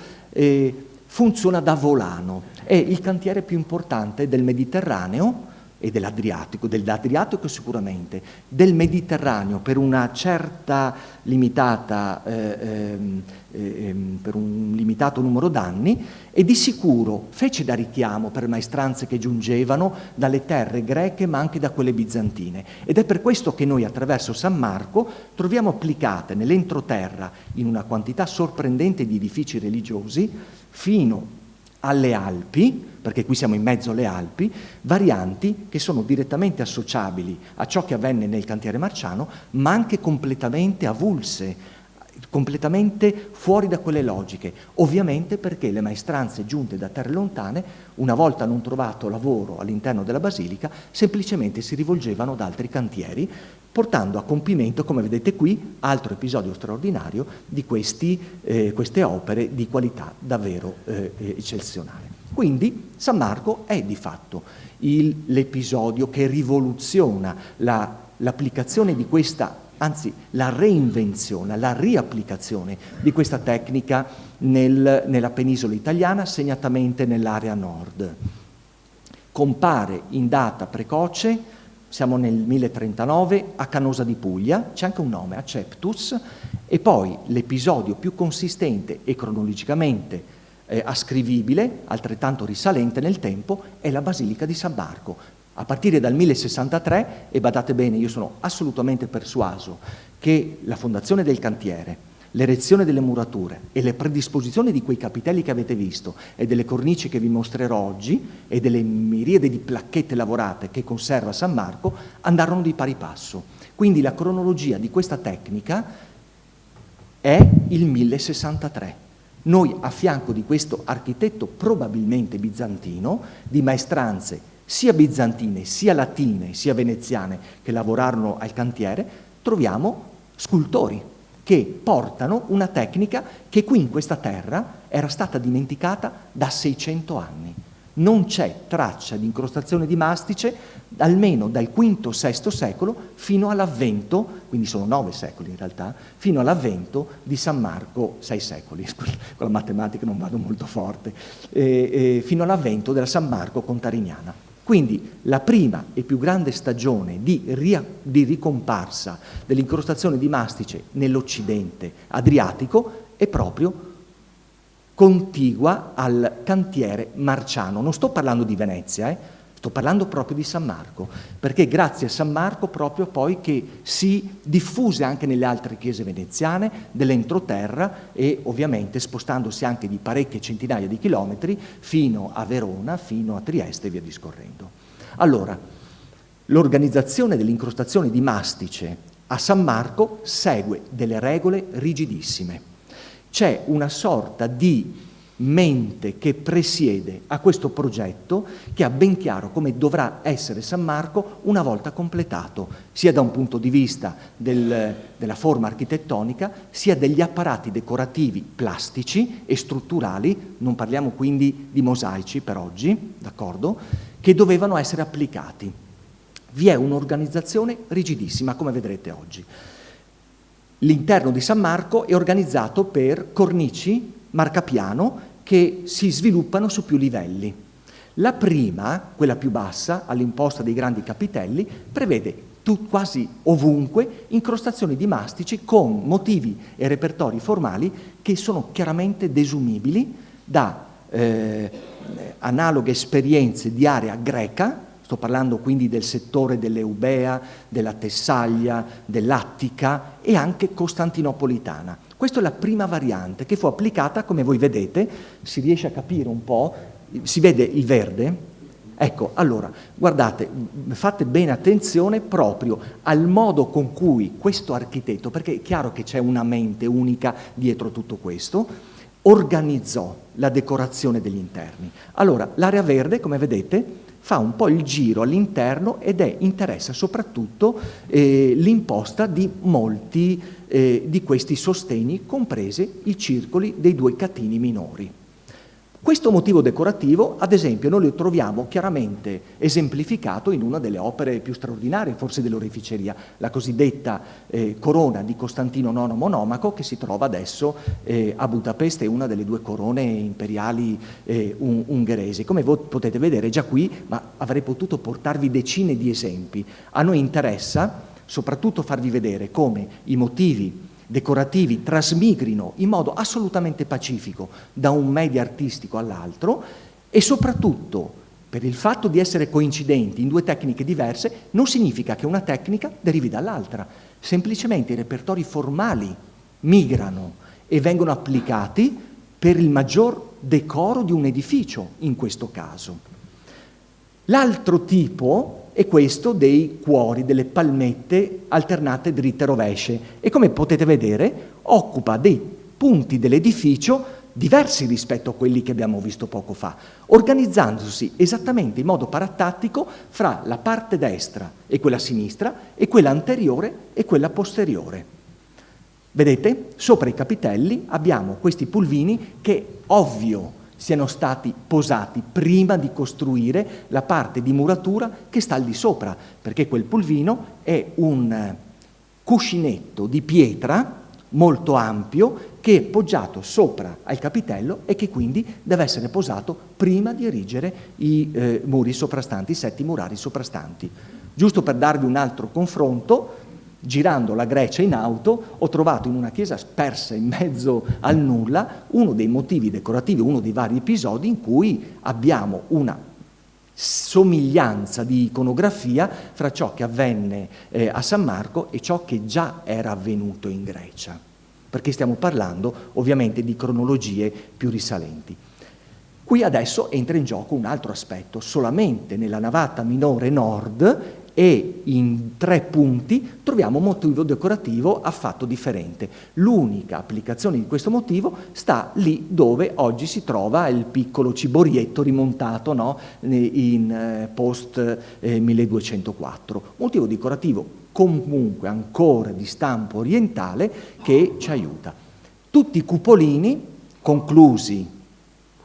S3: funziona da volano, è il cantiere più importante del Mediterraneo e dell'Adriatico sicuramente, del Mediterraneo per una certa limitata, per un limitato numero d'anni, e di sicuro fece da richiamo per maestranze che giungevano dalle terre greche ma anche da quelle bizantine. Ed è per questo che noi attraverso San Marco troviamo applicate nell'entroterra, in una quantità sorprendente di edifici religiosi, fino alle Alpi, perché qui siamo in mezzo alle Alpi, varianti che sono direttamente associabili a ciò che avvenne nel cantiere marciano, ma anche completamente avulse, completamente fuori da quelle logiche, ovviamente perché le maestranze giunte da terre lontane, una volta non trovato lavoro all'interno della basilica, semplicemente si rivolgevano ad altri cantieri, portando a compimento, come vedete qui, altro episodio straordinario di queste opere di qualità davvero eccezionale. Quindi San Marco è di fatto l'episodio che rivoluziona l'applicazione di questa, anzi la reinvenzione, la riapplicazione di questa tecnica nella penisola italiana, segnatamente nell'area nord. Compare in data precoce, siamo nel 1039, a Canosa di Puglia, c'è anche un nome, Aceptus, e poi l'episodio più consistente e cronologicamente ascrivibile, altrettanto risalente nel tempo, è la Basilica di San Marco. A partire dal 1063, e badate bene, io sono assolutamente persuaso che la fondazione del cantiere, l'erezione delle murature e le predisposizioni di quei capitelli che avete visto e delle cornici che vi mostrerò oggi e delle miriade di placchette lavorate che conserva San Marco andarono di pari passo. Quindi la cronologia di questa tecnica è il 1063. Noi a fianco di questo architetto probabilmente bizantino, di maestranze sia bizantine, sia latine, sia veneziane che lavorarono al cantiere, troviamo scultori che portano una tecnica che qui in questa terra era stata dimenticata da 600 anni. Non c'è traccia di incrostazione di mastice almeno dal V-VI secolo fino all'avvento, quindi sono 9 secoli in realtà, fino all'avvento di San Marco, 6 secoli, con la matematica non vado molto forte, fino all'avvento della San Marco Contariniana. Quindi la prima e più grande stagione di ricomparsa dell'incrostazione di mastice nell'Occidente adriatico è proprio contigua al cantiere marciano. Non sto parlando di Venezia, sto parlando proprio di San Marco, perché grazie a San Marco proprio poi che si diffuse anche nelle altre chiese veneziane dell'entroterra e ovviamente spostandosi anche di parecchie centinaia di chilometri fino a Verona, fino a Trieste e via discorrendo. Allora, l'organizzazione dell'incrostazione di mastice a San Marco segue delle regole rigidissime. C'è una sorta di mente che presiede a questo progetto che ha ben chiaro come dovrà essere San Marco una volta completato, sia da un punto di vista della forma architettonica, sia degli apparati decorativi plastici e strutturali, non parliamo quindi di mosaici per oggi, d'accordo, che dovevano essere applicati. Vi è un'organizzazione rigidissima, come vedrete oggi. L'interno di San Marco è organizzato per cornici marcapiano che si sviluppano su più livelli. La prima, quella più bassa, all'imposta dei grandi capitelli, prevede quasi ovunque incrostazioni di mastici con motivi e repertori formali che sono chiaramente desumibili da analoghe esperienze di area greca. Sto parlando quindi del settore dell'Eubea, della Tessaglia, dell'Attica e anche costantinopolitana. Questa è la prima variante che fu applicata, come voi vedete, si riesce a capire un po', si vede il verde? Ecco, allora, guardate, fate bene attenzione proprio al modo con cui questo architetto, perché è chiaro che c'è una mente unica dietro tutto questo, organizzò la decorazione degli interni. Allora, l'area verde, come vedete, fa un po' il giro all'interno ed interessa soprattutto l'imposta di molti di questi sostegni, compresi i circoli dei 2 catini minori. Questo motivo decorativo, ad esempio, noi lo troviamo chiaramente esemplificato in una delle opere più straordinarie, forse dell'oreficeria, la cosiddetta corona di Costantino IX Monomaco, che si trova adesso a Budapest, è una delle 2 corone imperiali ungheresi. Come voi potete vedere già qui, ma avrei potuto portarvi decine di esempi. A noi interessa soprattutto farvi vedere come i motivi decorativi trasmigrino in modo assolutamente pacifico da un medio artistico all'altro e soprattutto per il fatto di essere coincidenti in 2 tecniche diverse non significa che una tecnica derivi dall'altra, semplicemente i repertori formali migrano e vengono applicati per il maggior decoro di un edificio in questo caso. L'altro tipo è questo dei cuori, delle palmette alternate dritte e rovesce e come potete vedere occupa dei punti dell'edificio diversi rispetto a quelli che abbiamo visto poco fa, organizzandosi esattamente in modo paratattico fra la parte destra e quella sinistra e quella anteriore e quella posteriore. Vedete? Sopra i capitelli abbiamo questi pulvini che ovvio siano stati posati prima di costruire la parte di muratura che sta al di sopra, perché quel pulvino è un cuscinetto di pietra molto ampio che è poggiato sopra al capitello e che quindi deve essere posato prima di erigere i muri soprastanti, i 7 murari soprastanti. Giusto per darvi un altro confronto, girando la Grecia in auto, ho trovato in una chiesa spersa in mezzo al nulla uno dei motivi decorativi, uno dei vari episodi in cui abbiamo una somiglianza di iconografia fra ciò che avvenne a San Marco e ciò che già era avvenuto in Grecia, perché stiamo parlando ovviamente di cronologie più risalenti. Qui adesso entra in gioco un altro aspetto, solamente nella navata minore nord e in 3 punti troviamo un motivo decorativo affatto differente. L'unica applicazione di questo motivo sta lì dove oggi si trova il piccolo ciborietto rimontato, no? In post 1204. Motivo decorativo comunque ancora di stampo orientale che ci aiuta. Tutti i cupolini conclusi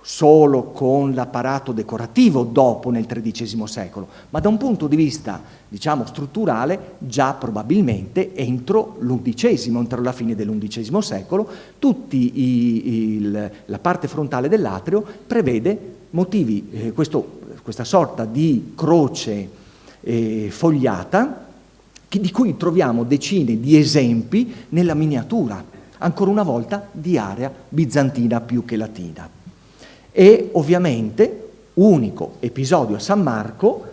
S3: solo con l'apparato decorativo dopo nel XIII secolo, ma da un punto di vista, diciamo, strutturale, già probabilmente entro entro la fine dell'XI secolo, la parte frontale dell'atrio prevede motivi, questa sorta di croce fogliata, di cui troviamo decine di esempi nella miniatura, ancora una volta di area bizantina più che latina. E ovviamente, unico episodio a San Marco,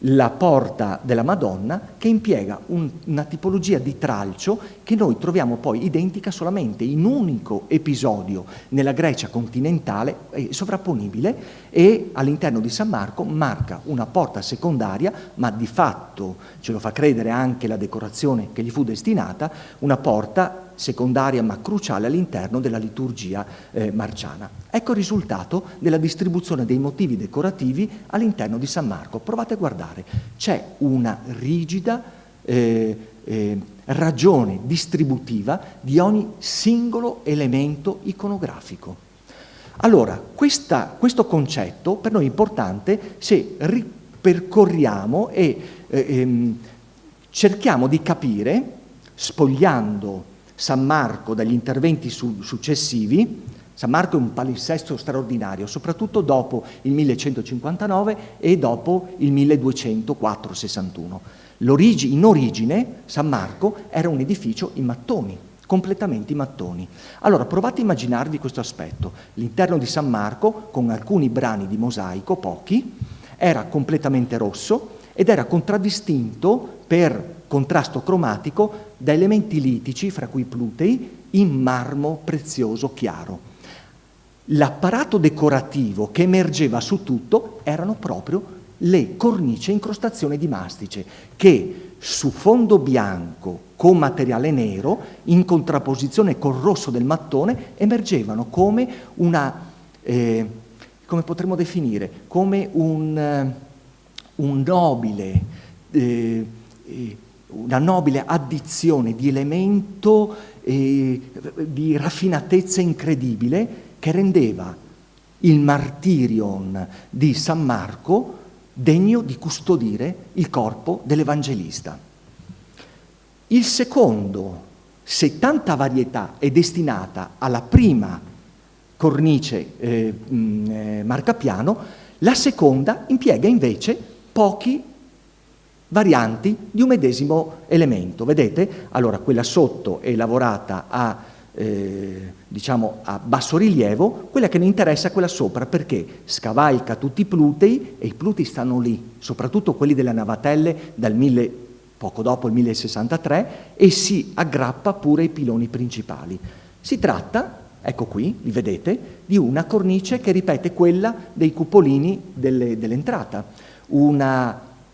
S3: la porta della Madonna, che impiega una tipologia di tralcio che noi troviamo poi identica solamente in un unico episodio nella Grecia continentale, sovrapponibile, e all'interno di San Marco marca una porta secondaria, ma di fatto, ce lo fa credere anche la decorazione che gli fu destinata, una porta secondaria ma cruciale all'interno della liturgia marciana. Ecco il risultato della distribuzione dei motivi decorativi all'interno di San Marco. Provate a guardare, c'è una rigida ragione distributiva di ogni singolo elemento iconografico. Allora, questo concetto per noi è importante se ripercorriamo e cerchiamo di capire, spogliando San Marco dagli interventi successivi. San Marco è un palinsesto straordinario, soprattutto dopo il 1159 e dopo il 1204-61. In origine San Marco era un edificio in mattoni, completamente in mattoni. Allora provate a immaginarvi questo aspetto. L'interno di San Marco, con alcuni brani di mosaico, pochi, era completamente rosso ed era contraddistinto per contrasto cromatico da elementi litici, fra cui plutei, in marmo prezioso chiaro. L'apparato decorativo che emergeva su tutto erano proprio le cornici e incrostazioni di mastice, che su fondo bianco con materiale nero, in contrapposizione col rosso del mattone, emergevano come come potremmo definire, come una nobile addizione di elemento di raffinatezza incredibile che rendeva il martirion di San Marco degno di custodire il corpo dell'Evangelista. Il secondo, se tanta varietà è destinata alla prima cornice marcapiano, la seconda impiega invece pochi varianti di un medesimo elemento. Vedete? Allora, quella sotto è lavorata a basso rilievo, quella che ne interessa è quella sopra, perché scavalca tutti i plutei, e i plutei stanno lì, soprattutto quelli delle navatelle poco dopo il 1063, e si aggrappa pure ai piloni principali. Si tratta, ecco qui, li vedete, di una cornice che ripete quella dei cupolini dell'entrata,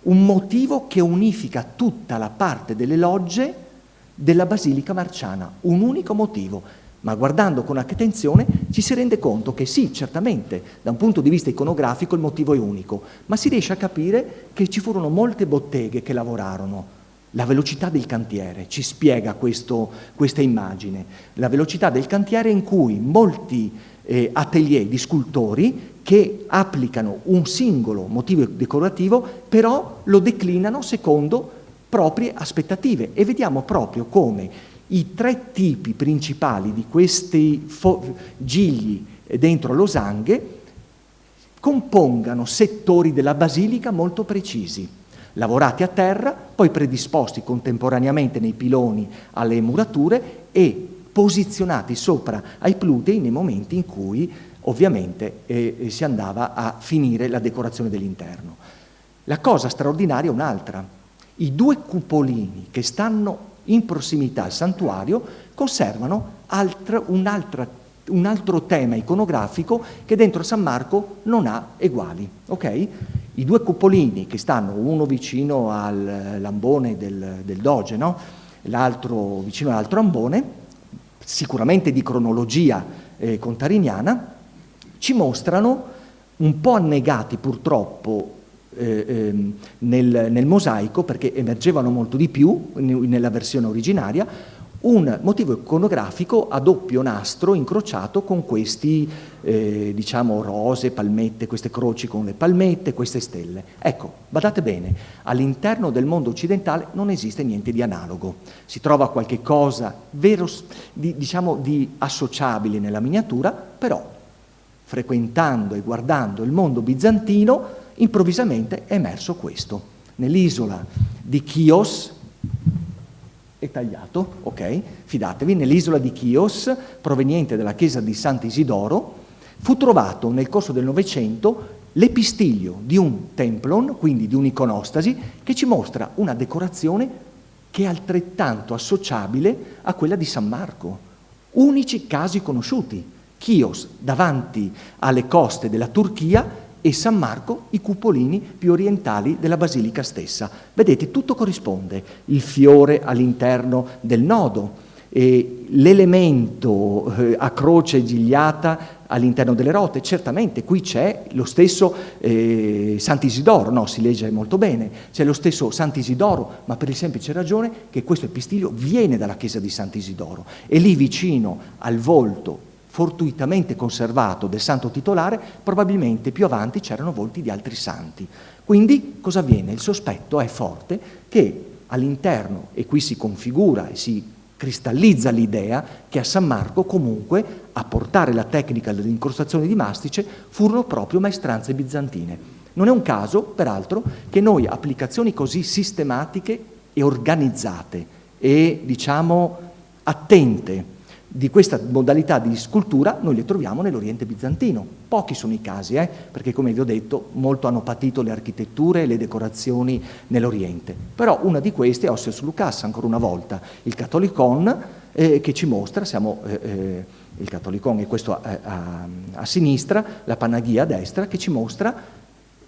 S3: un motivo che unifica tutta la parte delle logge della Basilica Marciana, un unico motivo, ma guardando con attenzione ci si rende conto che sì, certamente, da un punto di vista iconografico il motivo è unico, ma si riesce a capire che ci furono molte botteghe che lavorarono. La velocità del cantiere ci spiega questa immagine, la velocità del cantiere in cui molti atelier di scultori che applicano un singolo motivo decorativo, però lo declinano secondo proprie aspettative, e vediamo proprio come i tre tipi principali di questi gigli dentro losanghe compongano settori della basilica molto precisi, lavorati a terra, poi predisposti contemporaneamente nei piloni alle murature e posizionati sopra ai plutei nei momenti in cui ovviamente si andava a finire la decorazione dell'interno. La cosa straordinaria è un'altra. I due cupolini che stanno in prossimità al santuario conservano un altro tema iconografico che dentro San Marco non ha eguali. Okay? I due cupolini che stanno uno vicino al lambone del doge, no? L'altro vicino all'altro ambone, sicuramente di cronologia contariniana, ci mostrano, un po' annegati purtroppo nel mosaico, perché emergevano molto di più nella versione originaria, un motivo iconografico a doppio nastro incrociato con questi, diciamo, rose, palmette, queste croci con le palmette, queste stelle. Ecco, badate bene, all'interno del mondo occidentale non esiste niente di analogo. Si trova qualche cosa diciamo, di associabile nella miniatura, però frequentando e guardando il mondo bizantino, improvvisamente è emerso questo. Nell'isola di Chios, è tagliato, ok? Fidatevi, nell'isola di Chios, proveniente dalla chiesa di Sant'Isidoro, fu trovato nel corso del Novecento l'epistiglio di un templon, quindi di un'iconostasi, che ci mostra una decorazione che è altrettanto associabile a quella di San Marco. Unici casi conosciuti. Chios davanti alle coste della Turchia e San Marco i cupolini più orientali della basilica stessa. Vedete, tutto corrisponde, il fiore all'interno del nodo, l'elemento a croce gigliata all'interno delle rote. Certamente qui c'è lo stesso Sant'Isidoro, no, si legge molto bene, c'è lo stesso Sant'Isidoro, ma per il semplice ragione che questo epistiglio viene dalla chiesa di Sant'Isidoro e lì vicino al volto fortuitamente conservato del santo titolare, probabilmente più avanti c'erano volti di altri santi. Quindi cosa avviene? Il sospetto è forte che all'interno, e qui si configura e si cristallizza l'idea che a San Marco comunque a portare la tecnica delle incrostazioni di mastice furono proprio maestranze bizantine. Non è un caso, peraltro, che noi applicazioni così sistematiche e organizzate e, diciamo, attente di questa modalità di scultura noi le troviamo nell'Oriente bizantino. Pochi sono i casi, perché come vi ho detto, molto hanno patito le architetture e le decorazioni nell'Oriente. Però una di queste è Ossius Lucas, ancora una volta, il Catholicon, che ci mostra, il Catholicon è questo a sinistra, la Panagia a destra, che ci mostra,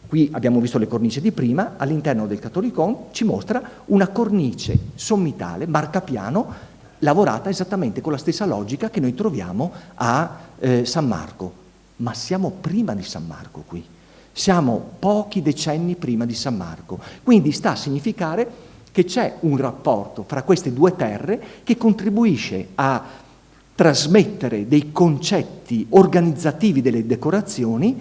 S3: qui abbiamo visto le cornici di prima, all'interno del Catholicon ci mostra una cornice sommitale, marcapiano, lavorata esattamente con la stessa logica che noi troviamo a San Marco. Ma siamo prima di San Marco qui, siamo pochi decenni prima di San Marco, quindi sta a significare che c'è un rapporto fra queste due terre che contribuisce a trasmettere dei concetti organizzativi delle decorazioni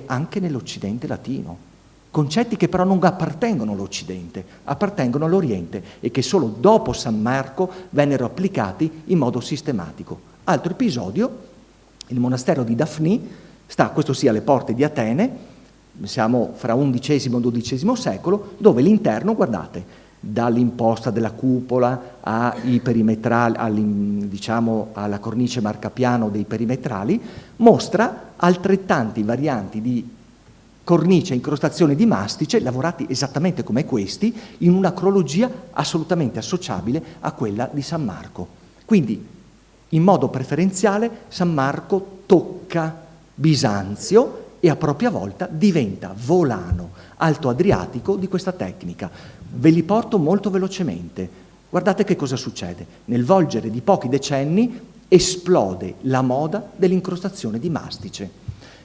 S3: anche nell'Occidente latino. Concetti che però non appartengono all'Occidente, appartengono all'Oriente e che solo dopo San Marco vennero applicati in modo sistematico. Altro episodio, il monastero di Dafni, questo sì alle porte di Atene, siamo fra XI e XII secolo, dove l'interno, guardate, dall'imposta della cupola ai perimetrali, diciamo alla cornice marcapiano dei perimetrali, mostra altrettanti varianti di cornice e incrostazione di mastice lavorati esattamente come questi in una cronologia assolutamente associabile a quella di San Marco. Quindi in modo preferenziale San Marco tocca Bisanzio e a propria volta diventa volano alto adriatico di questa tecnica. Ve li porto molto velocemente. Guardate che cosa succede. Nel volgere di pochi decenni esplode la moda dell'incrostazione di mastice.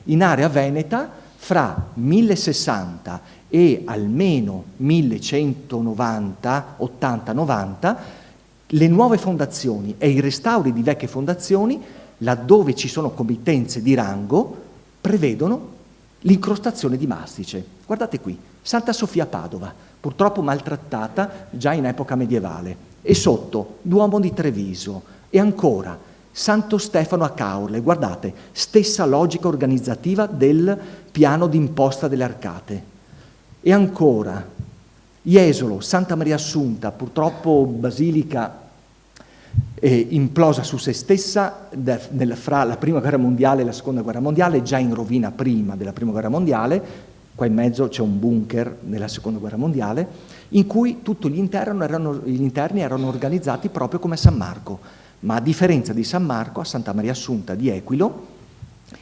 S3: In area veneta fra 1060 e almeno 1190, 80-90, le nuove fondazioni e i restauri di vecchie fondazioni, laddove ci sono committenze di rango, prevedono l'incrostazione di mastice. Guardate qui, Santa Sofia Padova, purtroppo maltrattata già in epoca medievale, e sotto Duomo di Treviso, e ancora Santo Stefano a Caorle, guardate, stessa logica organizzativa del piano d'imposta delle arcate. E ancora, Jesolo, Santa Maria Assunta, purtroppo basilica implosa su se stessa fra la Prima Guerra Mondiale e la Seconda Guerra Mondiale, già in rovina prima della Prima Guerra Mondiale, qua in mezzo c'è un bunker nella Seconda Guerra Mondiale, in cui tutti gli interni erano organizzati proprio come a San Marco. Ma a differenza di San Marco, a Santa Maria Assunta di Equilo,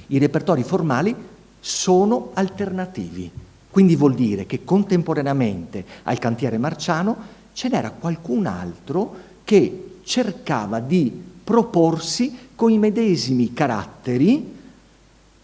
S3: i repertori formali sono alternativi. Quindi vuol dire che contemporaneamente al cantiere marciano ce n'era qualcun altro che cercava di proporsi con i medesimi caratteri,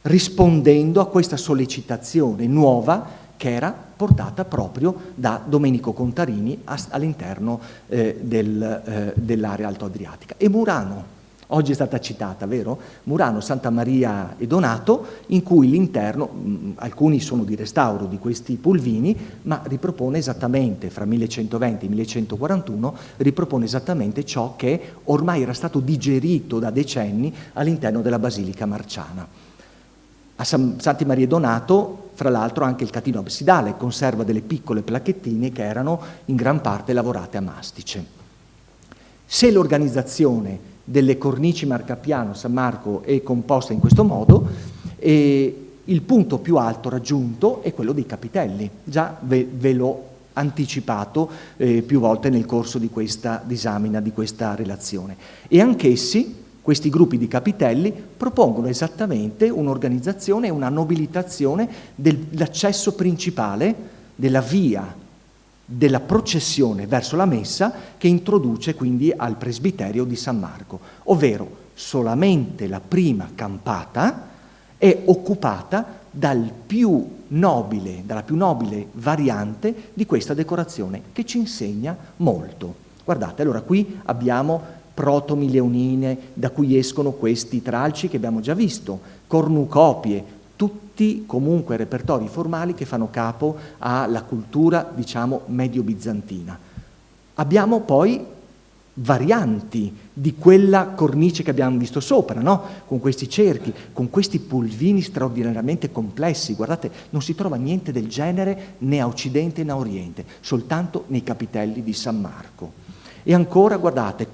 S3: rispondendo a questa sollecitazione nuova che era portata proprio da Domenico Contarini all'interno dell'area altoadriatica. E Murano, oggi è stata citata, vero? Murano, Santa Maria e Donato, in cui l'interno, alcuni sono di restauro di questi pulvini, ma ripropone esattamente, fra 1120 e 1141, ripropone esattamente ciò che ormai era stato digerito da decenni all'interno della Basilica Marciana. A Santa Maria e Donato, fra l'altro, anche il catino absidale conserva delle piccole placchettine che erano in gran parte lavorate a mastice. Se l'organizzazione delle cornici marcapiano San Marco è composta in questo modo, il punto più alto raggiunto è quello dei capitelli. Già ve l'ho anticipato più volte nel corso di questa disamina, di questa relazione. E anch'essi, questi gruppi di capitelli, propongono esattamente un'organizzazione e una nobilitazione dell'accesso principale, della via della processione verso la messa, che introduce quindi al presbiterio di San Marco, ovvero solamente la prima campata è occupata dalla più nobile variante di questa decorazione, che ci insegna molto. Guardate, allora qui abbiamo protomileonine da cui escono questi tralci che abbiamo già visto, cornucopie, tutti comunque repertori formali che fanno capo alla cultura, diciamo, medio-bizantina. Abbiamo poi varianti di quella cornice che abbiamo visto sopra, no? Con questi cerchi, con questi pulvini straordinariamente complessi. Guardate, non si trova niente del genere né a Occidente né a Oriente, soltanto nei capitelli di San Marco. E ancora, guardate,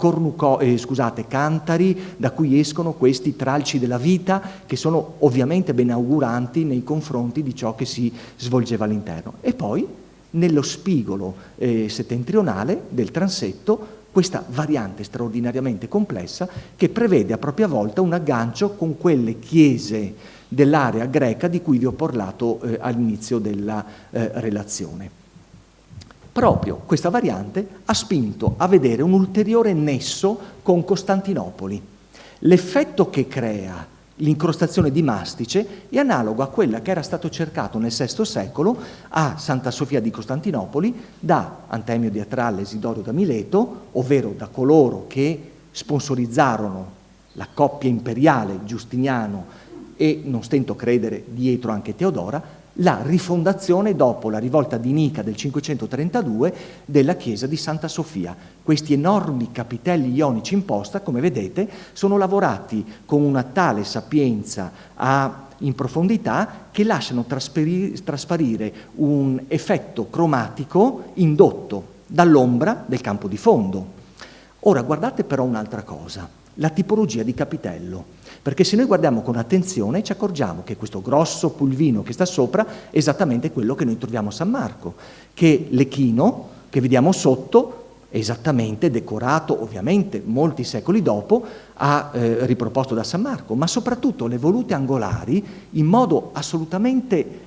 S3: cantari da cui escono questi tralci della vita, che sono ovviamente benauguranti nei confronti di ciò che si svolgeva all'interno. E poi, nello spigolo settentrionale del transetto, questa variante straordinariamente complessa che prevede a propria volta un aggancio con quelle chiese dell'area greca di cui vi ho parlato all'inizio della relazione. Proprio questa variante ha spinto a vedere un ulteriore nesso con Costantinopoli. L'effetto che crea l'incrostazione di mastice è analogo a quella che era stato cercato nel VI secolo a Santa Sofia di Costantinopoli da Antemio di Atralle e Isidoro da Mileto, ovvero da coloro che sponsorizzarono la coppia imperiale Giustiniano e, non stento a credere, dietro anche Teodora, la rifondazione dopo la rivolta di Nica del 532 della chiesa di Santa Sofia. Questi enormi capitelli ionici in posta, come vedete, sono lavorati con una tale sapienza in profondità che lasciano trasparire un effetto cromatico indotto dall'ombra del campo di fondo. Ora guardate però un'altra cosa, la tipologia di capitello. Perché se noi guardiamo con attenzione ci accorgiamo che questo grosso pulvino che sta sopra è esattamente quello che noi troviamo a San Marco, che l'echino che vediamo sotto è esattamente decorato, ovviamente molti secoli dopo, riproposto da San Marco, ma soprattutto le volute angolari in modo assolutamente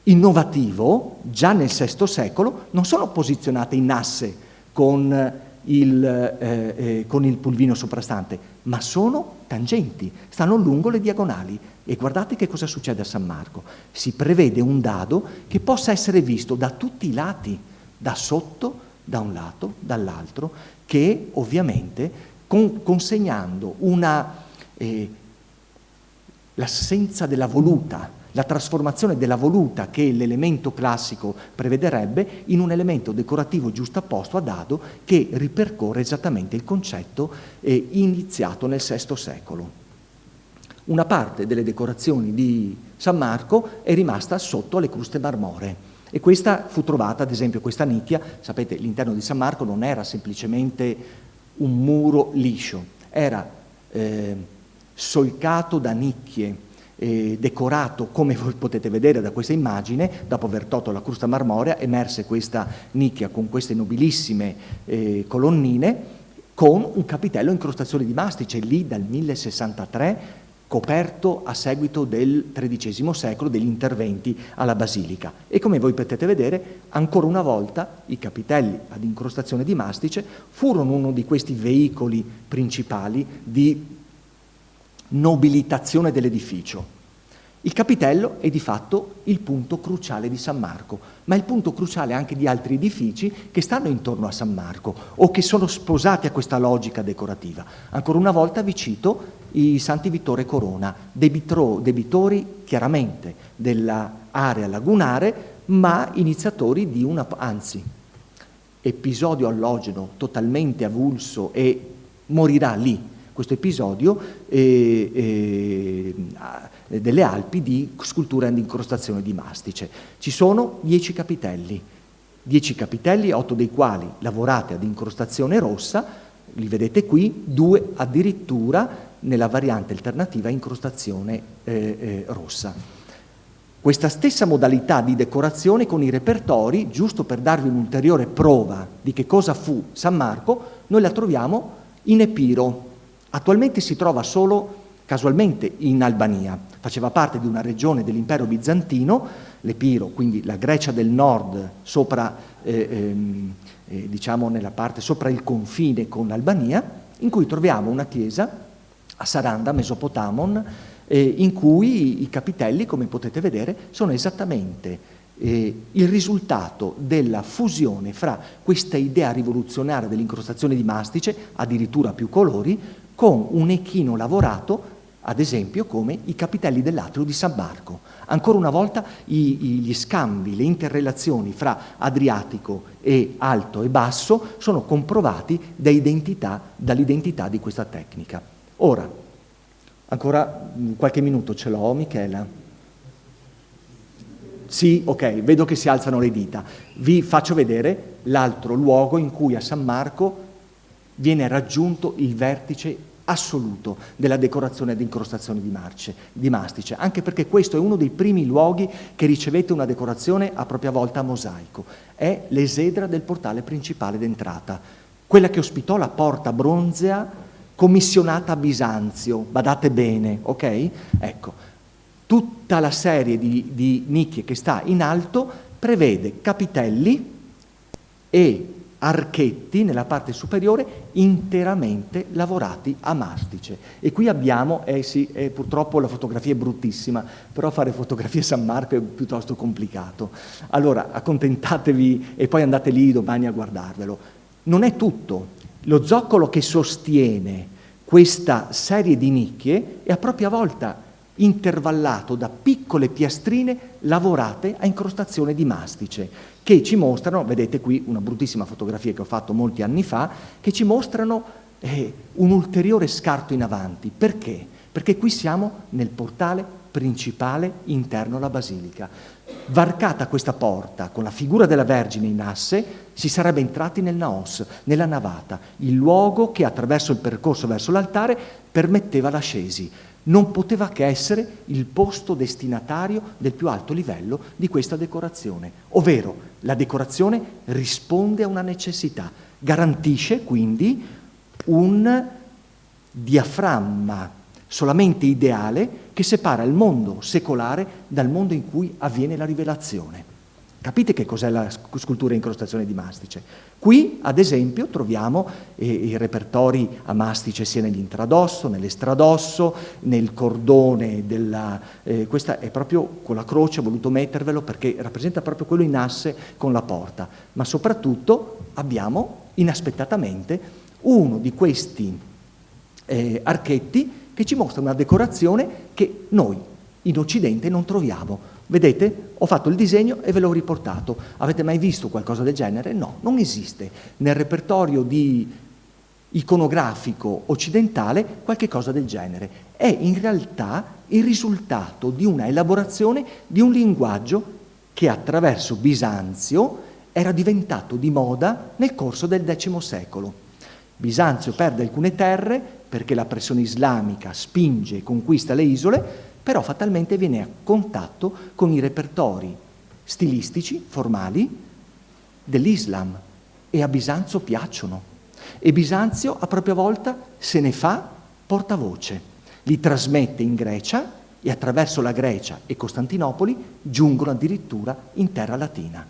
S3: innovativo, già nel VI secolo, non sono posizionate in asse con il pulvino soprastante, ma sono tangenti, stanno lungo le diagonali. E guardate che cosa succede a San Marco. Si prevede un dado che possa essere visto da tutti i lati, da sotto, da un lato, dall'altro, che ovviamente consegnando l'assenza della voluta, la trasformazione della voluta che l'elemento classico prevederebbe in un elemento decorativo giustapposto a dado che ripercorre esattamente il concetto iniziato nel VI secolo. Una parte delle decorazioni di San Marco è rimasta sotto le cruste marmoree e questa fu trovata, ad esempio questa nicchia, sapete l'interno di San Marco non era semplicemente un muro liscio, era solcato da nicchie, decorato, come voi potete vedere da questa immagine, dopo aver tolto la crosta marmorea, emerse questa nicchia con queste nobilissime colonnine, con un capitello in incrostazione di mastice, lì dal 1063, coperto a seguito del XIII secolo degli interventi alla Basilica. E come voi potete vedere, ancora una volta i capitelli ad incrostazione di mastice furono uno di questi veicoli principali di nobilitazione dell'edificio. Il capitello è di fatto il punto cruciale di San Marco, ma è il punto cruciale anche di altri edifici che stanno intorno a San Marco o che sono sposati a questa logica decorativa. Ancora una volta vi cito i Santi Vittore e Corona, debitori chiaramente dell'area lagunare, ma iniziatori di episodio allogeno totalmente avulso e morirà lì. Questo episodio delle Alpi di scultura e di incrostazione di mastice. Ci sono 10 capitelli, 8 dei quali lavorati ad incrostazione rossa, li vedete qui, 2 addirittura nella variante alternativa incrostazione rossa. Questa stessa modalità di decorazione con i repertori, giusto per darvi un'ulteriore prova di che cosa fu San Marco, noi la troviamo in Epiro. Attualmente si trova solo casualmente in Albania, faceva parte di una regione dell'impero bizantino, l'Epiro, quindi la Grecia del nord, sopra, diciamo nella parte sopra il confine con l'Albania, in cui troviamo una chiesa a Saranda, Mesopotamon, in cui i capitelli, come potete vedere, sono esattamente il risultato della fusione fra questa idea rivoluzionaria dell'incrostazione di mastice, addirittura più colori, con un echino lavorato, ad esempio come i capitelli dell'atrio di San Marco. Ancora una volta gli scambi, le interrelazioni fra Adriatico e alto e basso sono comprovati dall'identità di questa tecnica. Ora, ancora qualche minuto ce l'ho, Michela? Sì, ok, vedo che si alzano le dita. Vi faccio vedere l'altro luogo in cui a San Marco viene raggiunto il vertice assoluto della decorazione ed incrostazione di mastice, anche perché questo è uno dei primi luoghi che ricevette una decorazione a propria volta a mosaico. È l'esedra del portale principale d'entrata, quella che ospitò la porta bronzea commissionata a Bisanzio, badate bene, ok? Ecco, tutta la serie di nicchie che sta in alto prevede capitelli e archetti nella parte superiore interamente lavorati a mastice. E qui abbiamo, purtroppo la fotografia è bruttissima, però fare fotografie a San Marco è piuttosto complicato. Allora accontentatevi e poi andate lì domani a guardarvelo. Non è tutto. Lo zoccolo che sostiene questa serie di nicchie è a propria volta intervallato da piccole piastrine lavorate a incrostazione di mastice, che ci mostrano, vedete qui una bruttissima fotografia che ho fatto molti anni fa, che ci mostrano un ulteriore scarto in avanti. Perché? Perché qui siamo nel portale principale interno alla basilica. Varcata questa porta con la figura della Vergine in asse, si sarebbe entrati nel naos, nella navata, il luogo che attraverso il percorso verso l'altare permetteva l'ascesi. Non poteva che essere il posto destinatario del più alto livello di questa decorazione, ovvero la decorazione risponde a una necessità, garantisce quindi un diaframma solamente ideale che separa il mondo secolare dal mondo in cui avviene la rivelazione. Capite che cos'è la scultura incrostazione di mastice? Qui, ad esempio, troviamo i repertori a mastice sia nell'intradosso, nell'estradosso, nel cordone questa è proprio con la croce, ho voluto mettervelo perché rappresenta proprio quello in asse con la porta. Ma soprattutto abbiamo, inaspettatamente, uno di questi archetti che ci mostra una decorazione che noi in Occidente non troviamo. Vedete? Ho fatto il disegno e ve l'ho riportato. Avete mai visto qualcosa del genere? No, non esiste. Nel repertorio iconografico occidentale qualche cosa del genere. È in realtà il risultato di una elaborazione di un linguaggio che attraverso Bisanzio era diventato di moda nel corso del X secolo. Bisanzio perde alcune terre perché la pressione islamica spinge e conquista le isole, però fatalmente viene a contatto con i repertori stilistici, formali, dell'Islam, e a Bisanzio piacciono. E Bisanzio, a propria volta, se ne fa portavoce, li trasmette in Grecia e attraverso la Grecia e Costantinopoli giungono addirittura in terra latina.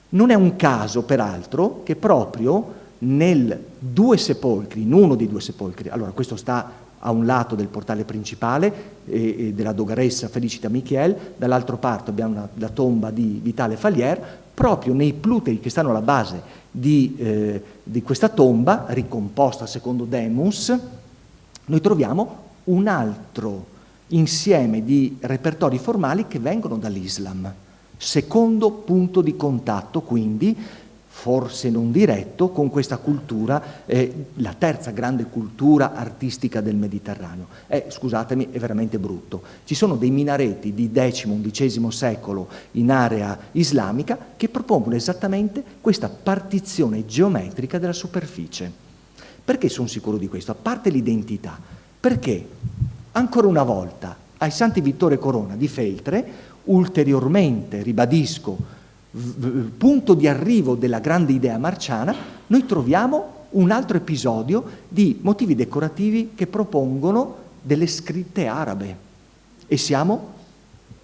S3: Non è un caso, peraltro, che proprio in uno dei due sepolcri. Allora, questo sta a un lato del portale principale della dogaressa Felicita Michiel, dall'altro parte abbiamo la tomba di Vitale Falier. Proprio nei plutei che stanno alla base di questa tomba, ricomposta secondo Demus, noi troviamo un altro insieme di repertori formali che vengono dall'Islam. Secondo punto di contatto, quindi, forse non diretto, con questa cultura, la terza grande cultura artistica del Mediterraneo. Scusatemi, è veramente brutto. Ci sono dei minareti di X-XI secolo in area islamica che propongono esattamente questa partizione geometrica della superficie. Perché sono sicuro di questo? A parte l'identità, perché ancora una volta ai Santi Vittore Corona di Feltre, ulteriormente, ribadisco, punto di arrivo della grande idea marciana, noi troviamo un altro episodio di motivi decorativi che propongono delle scritte arabe, e siamo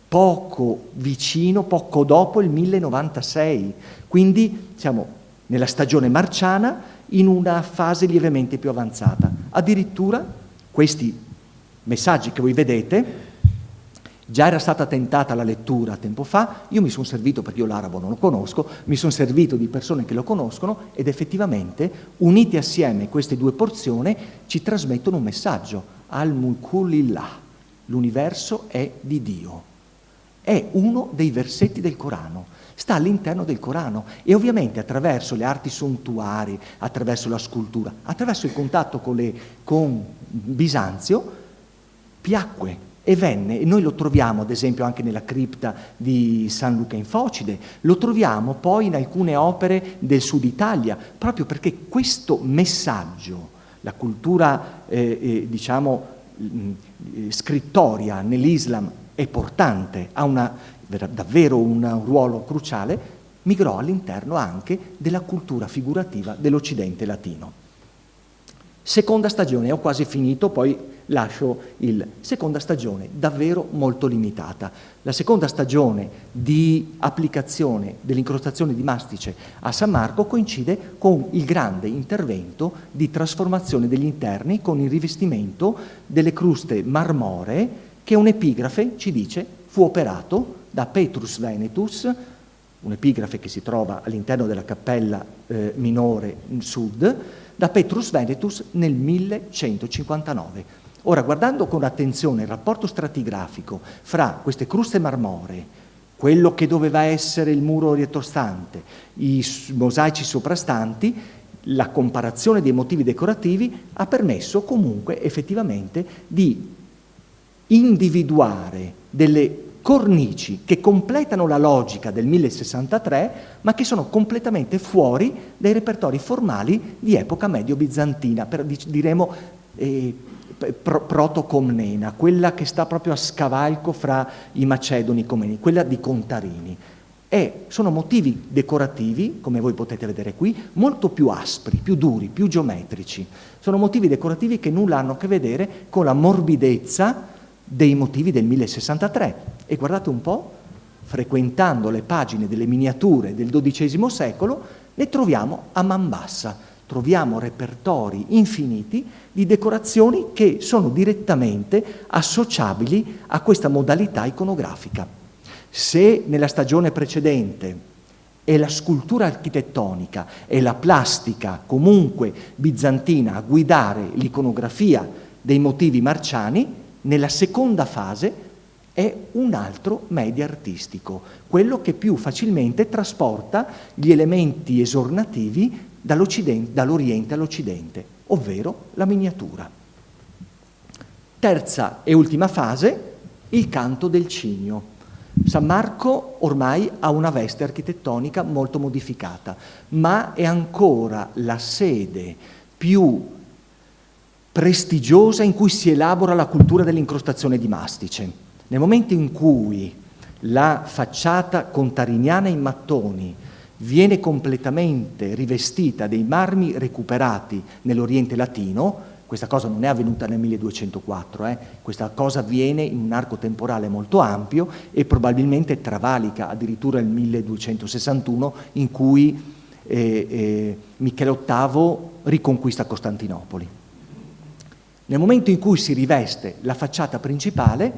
S3: poco vicino, poco dopo il 1096, quindi siamo nella stagione marciana in una fase lievemente più avanzata. Addirittura questi messaggi che voi vedete, già era stata tentata la lettura tempo fa, io mi sono servito, perché io l'arabo non lo conosco, mi sono servito di persone che lo conoscono, ed effettivamente, uniti assieme queste due porzioni, ci trasmettono un messaggio: Al-Mulku Lillah, l'universo è di Dio. È uno dei versetti del Corano, sta all'interno del Corano, e ovviamente attraverso le arti sontuarie, attraverso la scultura, attraverso il contatto con Bisanzio, piacque. E venne, e noi lo troviamo ad esempio anche nella cripta di San Luca in Focide, lo troviamo poi in alcune opere del sud Italia, proprio perché questo messaggio, la cultura scrittoria nell'Islam è portante, ha davvero un ruolo cruciale, migrò all'interno anche della cultura figurativa dell'Occidente latino. Seconda stagione, ho quasi finito, poi lascio seconda stagione, davvero molto limitata. La seconda stagione di applicazione dell'incrostazione di mastice a San Marco coincide con il grande intervento di trasformazione degli interni con il rivestimento delle croste marmoree, che un'epigrafe ci dice fu operato da Petrus Venetus, un'epigrafe che si trova all'interno della cappella minore in sud, da Petrus Venetus nel 1159. Ora, guardando con attenzione il rapporto stratigrafico fra queste croste marmoree, quello che doveva essere il muro retrostante, i mosaici soprastanti, la comparazione dei motivi decorativi ha permesso comunque effettivamente di individuare delle cornici che completano la logica del 1063, ma che sono completamente fuori dai repertori formali di epoca medio-bizantina, diremo proto-comnena, quella che sta proprio a scavalco fra i macedoni e i comneni, quella di Contarini. Sono motivi decorativi, come voi potete vedere qui, molto più aspri, più duri, più geometrici. Sono motivi decorativi che nulla hanno a che vedere con la morbidezza dei motivi del 1063. E guardate un po', frequentando le pagine delle miniature del XII secolo, ne troviamo a man bassa. Troviamo repertori infiniti di decorazioni che sono direttamente associabili a questa modalità iconografica. Se nella stagione precedente è la scultura architettonica e la plastica comunque bizantina a guidare l'iconografia dei motivi marciani, nella seconda fase è un altro media artistico, quello che più facilmente trasporta gli elementi esornativi dall'Oriente all'Occidente, ovvero la miniatura. Terza e ultima fase, il canto del cigno. San Marco ormai ha una veste architettonica molto modificata, ma è ancora la sede più prestigiosa in cui si elabora la cultura dell'incrostazione di mastice. Nel momento in cui la facciata contariniana in mattoni viene completamente rivestita dei marmi recuperati nell'Oriente latino, questa cosa non è avvenuta nel 1204, questa cosa avviene in un arco temporale molto ampio e probabilmente travalica addirittura il 1261, in cui Michele VIII riconquista Costantinopoli. Nel momento in cui si riveste la facciata principale,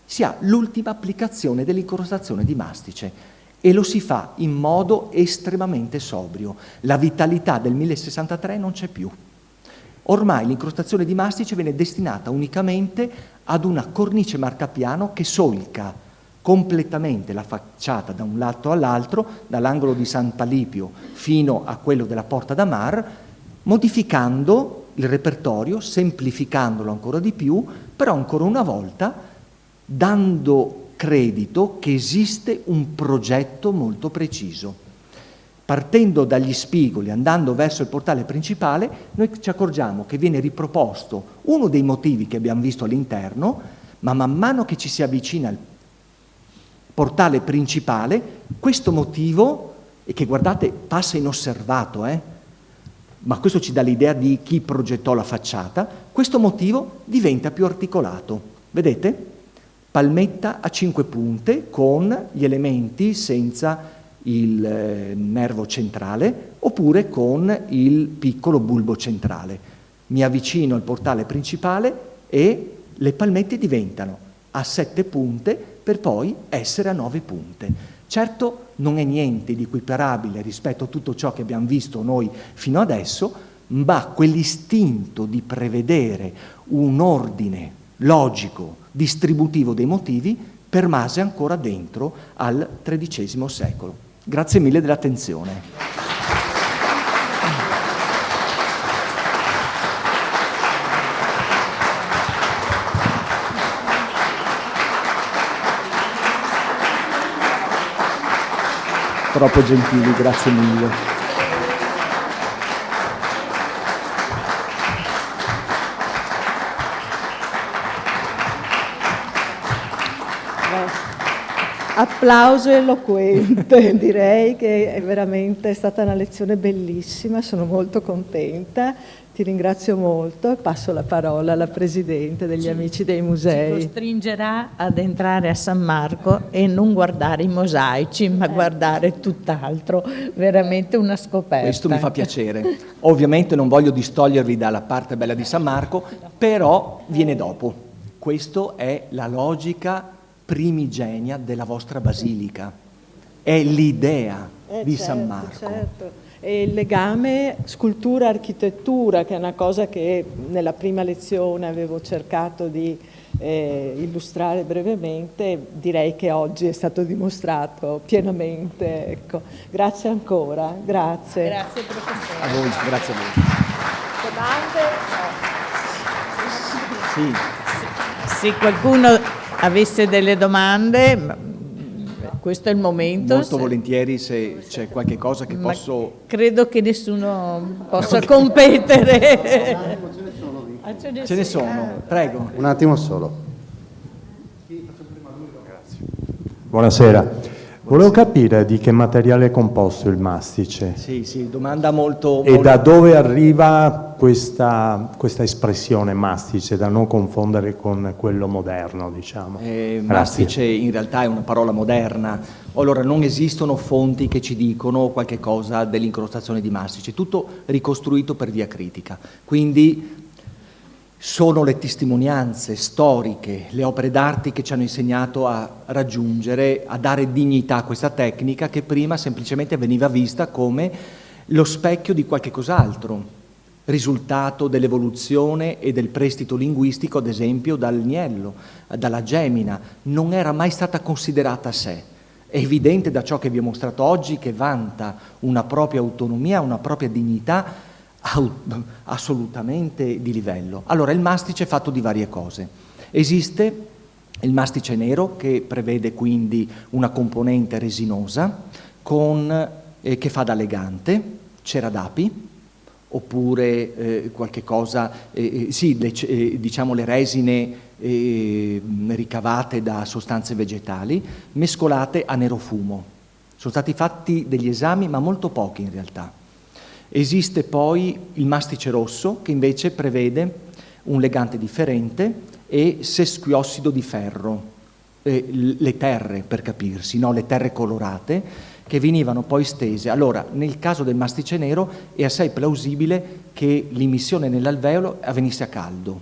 S3: si ha l'ultima applicazione dell'incrostazione di mastice e lo si fa in modo estremamente sobrio. La vitalità del 1063 non c'è più. Ormai l'incrostazione di mastice viene destinata unicamente ad una cornice marcapiano che solca completamente la facciata da un lato all'altro, dall'angolo di San Palipio fino a quello della Porta da Mar, modificando il repertorio, semplificandolo ancora di più, però ancora una volta dando credito che esiste un progetto molto preciso. Partendo dagli spigoli, andando verso il portale principale, noi ci accorgiamo che viene riproposto uno dei motivi che abbiamo visto all'interno, ma man mano che ci si avvicina al portale principale, questo motivo, e che guardate passa inosservato, ma questo ci dà l'idea di chi progettò la facciata, questo motivo diventa più articolato. Vedete? Palmetta a 5 punte con gli elementi senza il nervo centrale oppure con il piccolo bulbo centrale. Mi avvicino al portale principale e le palmette diventano a 7 punte per poi essere a 9 punte. Certo non è niente di equiparabile rispetto a tutto ciò che abbiamo visto noi fino adesso, ma quell'istinto di prevedere un ordine logico, distributivo dei motivi permase ancora dentro al XIII secolo. Grazie mille dell'attenzione. Troppo gentili, grazie mille.
S2: Applauso eloquente, direi che è veramente stata una lezione bellissima, sono molto contenta, ti ringrazio molto e passo la parola alla Presidente degli Amici dei Musei.
S1: Ci costringerà ad entrare a San Marco e non guardare i mosaici, ma guardare tutt'altro, veramente una scoperta.
S3: Questo mi fa piacere. Ovviamente non voglio distogliervi dalla parte bella di San Marco, però viene dopo. Questa è la logica primigenia della vostra basilica, è l'idea di
S2: certo,
S3: San Marco.
S2: Certo. E il legame scultura-architettura, che è una cosa che nella prima lezione avevo cercato di illustrare brevemente, direi che oggi è stato dimostrato pienamente. Ecco. Grazie ancora, grazie.
S1: Grazie professore.
S3: A voi, grazie a voi.
S2: Domande?
S3: Sì.
S1: Se qualcuno avesse delle domande, questo è il momento.
S3: Molto volentieri, se c'è qualche cosa che posso...
S1: Credo che nessuno possa competere.
S3: Ce ne sono, prego.
S4: Un attimo solo. Buonasera. Volevo capire di che materiale è composto il mastice.
S3: Sì, domanda molto...
S4: E da dove arriva questa espressione mastice, da non confondere con quello moderno, diciamo.
S3: Mastice in realtà è una parola moderna. Allora, non esistono fonti che ci dicono qualche cosa dell'incrostazione di mastice, tutto ricostruito per via critica. Quindi sono le testimonianze storiche, le opere d'arte che ci hanno insegnato a raggiungere, a dare dignità a questa tecnica che prima semplicemente veniva vista come lo specchio di qualche cos'altro, risultato dell'evoluzione e del prestito linguistico, ad esempio dall'Agnello, dalla Gemina, non era mai stata considerata a sé. È evidente da ciò che vi ho mostrato oggi che vanta una propria autonomia, una propria dignità assolutamente di livello. Allora, il mastice è fatto di varie cose. Esiste il mastice nero, che prevede quindi una componente resinosa che fa da legante, cera d'api, oppure qualche cosa, diciamo le resine ricavate da sostanze vegetali, mescolate a nerofumo. Sono stati fatti degli esami, ma molto pochi in realtà. Esiste poi il mastice rosso, che invece prevede un legante differente e sesquiossido di ferro, le terre per capirsi, no? Le terre colorate, che venivano poi stese. Allora, nel caso del mastice nero è assai plausibile che l'immissione nell'alveolo avvenisse a caldo,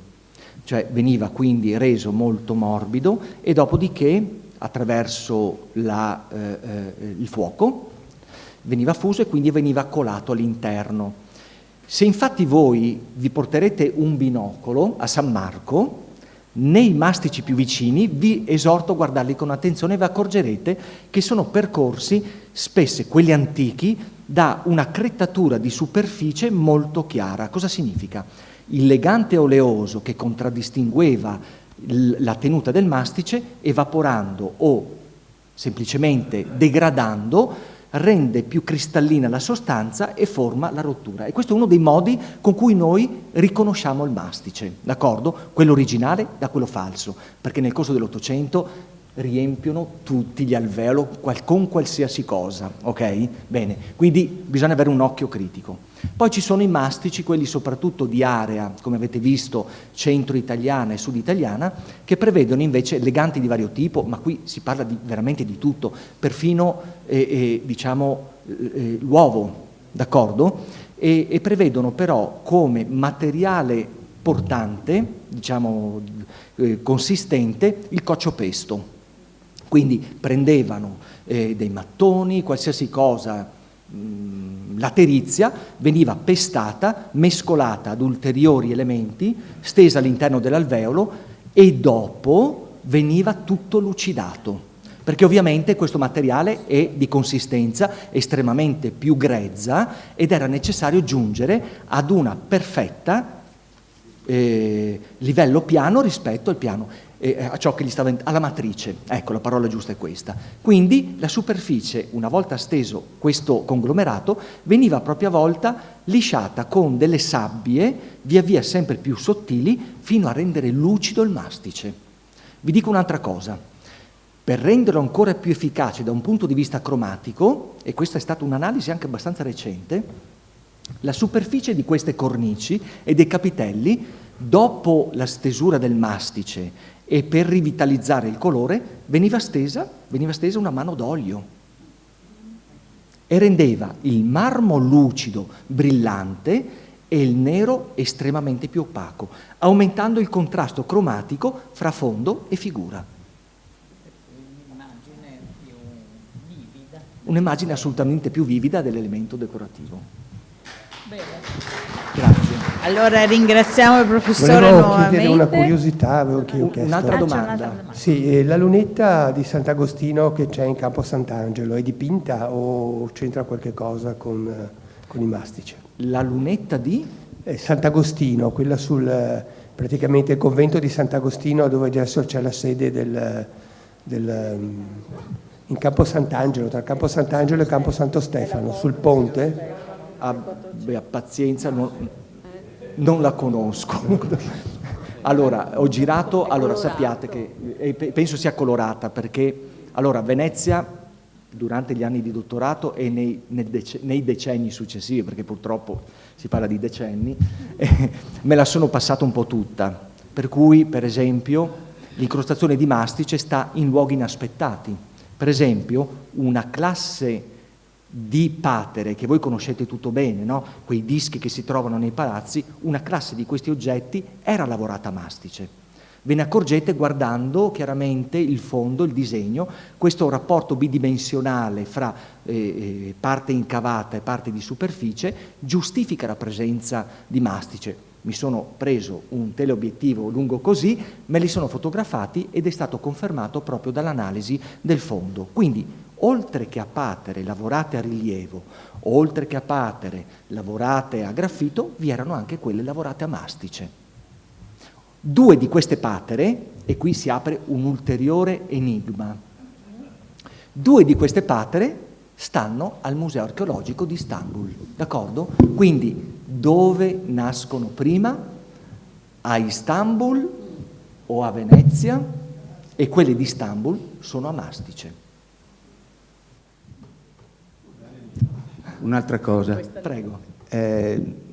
S3: cioè veniva quindi reso molto morbido e dopodiché attraverso il fuoco veniva fuso e quindi veniva colato all'interno. Se infatti voi vi porterete un binocolo a San Marco, nei mastici più vicini vi esorto a guardarli con attenzione e vi accorgerete che sono percorsi, spesse quelli antichi, da una crettatura di superficie molto chiara. Cosa significa? Il legante oleoso che contraddistingueva la tenuta del mastice, evaporando o semplicemente degradando, rende più cristallina la sostanza e forma la rottura. E questo è uno dei modi con cui noi riconosciamo il mastice, d'accordo? Quello originale da quello falso, perché nel corso dell'Ottocento riempiono tutti gli alveoli con qualsiasi cosa, ok? Bene, quindi bisogna avere un occhio critico. Poi ci sono i mastici, quelli soprattutto di area, come avete visto, centro italiana e sud italiana, che prevedono invece leganti di vario tipo, ma qui si parla veramente di tutto, perfino diciamo l'uovo, d'accordo? E prevedono però come materiale portante, diciamo consistente, il coccio pesto. Quindi prendevano dei mattoni, qualsiasi cosa, laterizia, veniva pestata, mescolata ad ulteriori elementi, stesa all'interno dell'alveolo e dopo veniva tutto lucidato, perché ovviamente questo materiale è di consistenza estremamente più grezza ed era necessario giungere ad una perfetta livello piano rispetto al piano. A ciò che gli stava alla matrice, ecco, la parola giusta è questa. Quindi la superficie, una volta steso questo conglomerato, veniva a propria volta lisciata con delle sabbie via via sempre più sottili fino a rendere lucido il mastice. Vi dico un'altra cosa: per renderlo ancora più efficace da un punto di vista cromatico, e questa è stata un'analisi anche abbastanza recente, la superficie di queste cornici e dei capitelli, dopo la stesura del mastice e per rivitalizzare il colore, veniva stesa una mano d'olio e rendeva il marmo lucido, brillante e il nero estremamente più opaco, aumentando il contrasto cromatico fra fondo e figura.
S1: Un'immagine più vivida.
S3: Un'immagine assolutamente più vivida dell'elemento decorativo.
S1: Bene.
S3: Grazie.
S1: Allora ringraziamo il professore
S5: Volevo
S1: nuovamente.
S5: chiedere una curiosità, avevo chiesto.
S3: Un'altra
S1: c'è
S3: domanda.
S1: un'altra domanda.
S5: Sì, la lunetta di Sant'Agostino che c'è in Campo Sant'Angelo è dipinta o c'entra qualche cosa con il mastice?
S3: La lunetta di?
S5: Sant'Agostino, quella praticamente il convento di Sant'Agostino dove adesso c'è la sede in Campo Sant'Angelo, tra Campo Sant'Angelo e Campo Santo Stefano, sul ponte.
S3: Pazienza, non la conosco. Allora, ho girato, sappiate che penso sia colorata perché, allora, Venezia, durante gli anni di dottorato e nei decenni successivi, perché purtroppo si parla di decenni, me la sono passata un po' tutta. Per cui, per esempio, l'incrostazione di mastice sta in luoghi inaspettati. Per esempio, una classe di patere che voi conoscete tutto bene, no? Quei dischi che si trovano nei palazzi, una classe di questi oggetti era lavorata a mastice. Ve ne accorgete guardando chiaramente il fondo, il disegno, questo rapporto bidimensionale fra parte incavata e parte di superficie giustifica la presenza di mastice. Mi sono preso un teleobiettivo lungo così, me li sono fotografati ed è stato confermato proprio dall'analisi del fondo. Quindi, oltre che a patere lavorate a rilievo, oltre che a patere lavorate a graffito, vi erano anche quelle lavorate a mastice. 2 di queste patere, e qui si apre un ulteriore enigma, 2 di queste patere stanno al Museo Archeologico di Istanbul, d'accordo? Quindi, dove nascono prima? A Istanbul o a Venezia? E quelle di Istanbul sono a mastice.
S6: Un'altra cosa.
S3: Prego.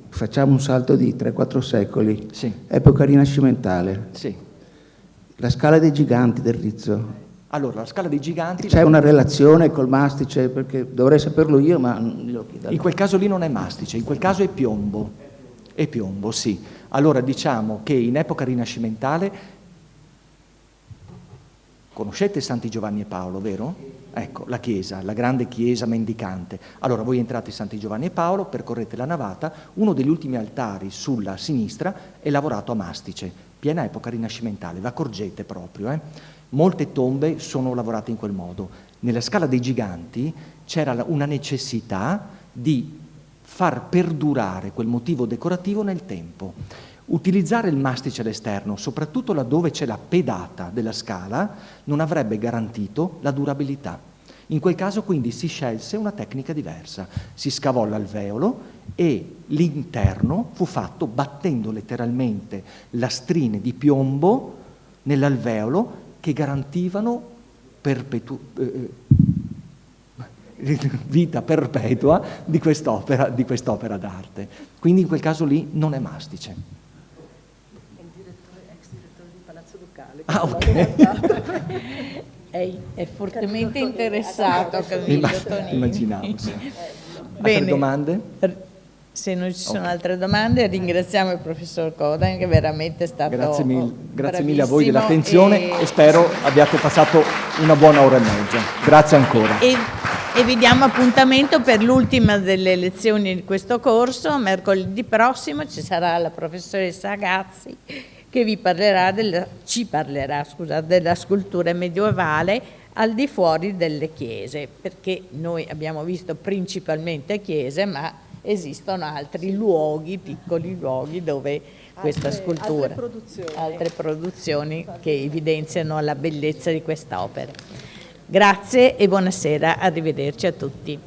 S6: Facciamo un salto di 3-4 secoli.
S3: Sì.
S6: Epoca rinascimentale.
S3: Sì.
S6: La scala dei giganti del Rizzo.
S3: Allora, la Scala dei Giganti...
S6: C'è una relazione col mastice? Perché dovrei saperlo io, ma non glielo chiedo.
S3: In quel caso lì non è mastice, in quel caso è piombo. È piombo, sì. Allora diciamo che in epoca rinascimentale, conoscete Santi Giovanni e Paolo, vero? Ecco, la chiesa, la grande chiesa mendicante. Allora voi entrate in Santi Giovanni e Paolo, percorrete la navata, uno degli ultimi altari sulla sinistra è lavorato a mastice, piena epoca rinascimentale, vi accorgete proprio. Molte tombe sono lavorate in quel modo. Nella Scala dei Giganti c'era una necessità di far perdurare quel motivo decorativo nel tempo. Utilizzare il mastice all'esterno, soprattutto laddove c'è la pedata della scala, non avrebbe garantito la durabilità. In quel caso quindi si scelse una tecnica diversa, si scavò l'alveolo e l'interno fu fatto battendo letteralmente lastrine di piombo nell'alveolo che garantivano vita perpetua di quest'opera d'arte. Quindi in quel caso lì non è mastice. Ah, ok.
S1: È fortemente interessato, Camillo Tonini.
S3: Immaginavo, sì.
S1: Bene.
S3: Altre domande?
S1: Se non ci sono altre domande, ringraziamo il professor Kodan, che veramente è stato
S3: Grazie mille a
S1: bravissimo
S3: voi dell'attenzione e spero abbiate passato una buona ora e mezza. Grazie ancora.
S1: E vi diamo appuntamento per l'ultima delle lezioni di questo corso. Mercoledì prossimo ci sarà la professoressa Agazzi, che ci parlerà della scultura medievale al di fuori delle chiese, perché noi abbiamo visto principalmente chiese, ma esistono altri luoghi, piccoli luoghi, dove questa scultura, altre produzioni che evidenziano la bellezza di quest'opera. Grazie e buonasera, arrivederci a tutti.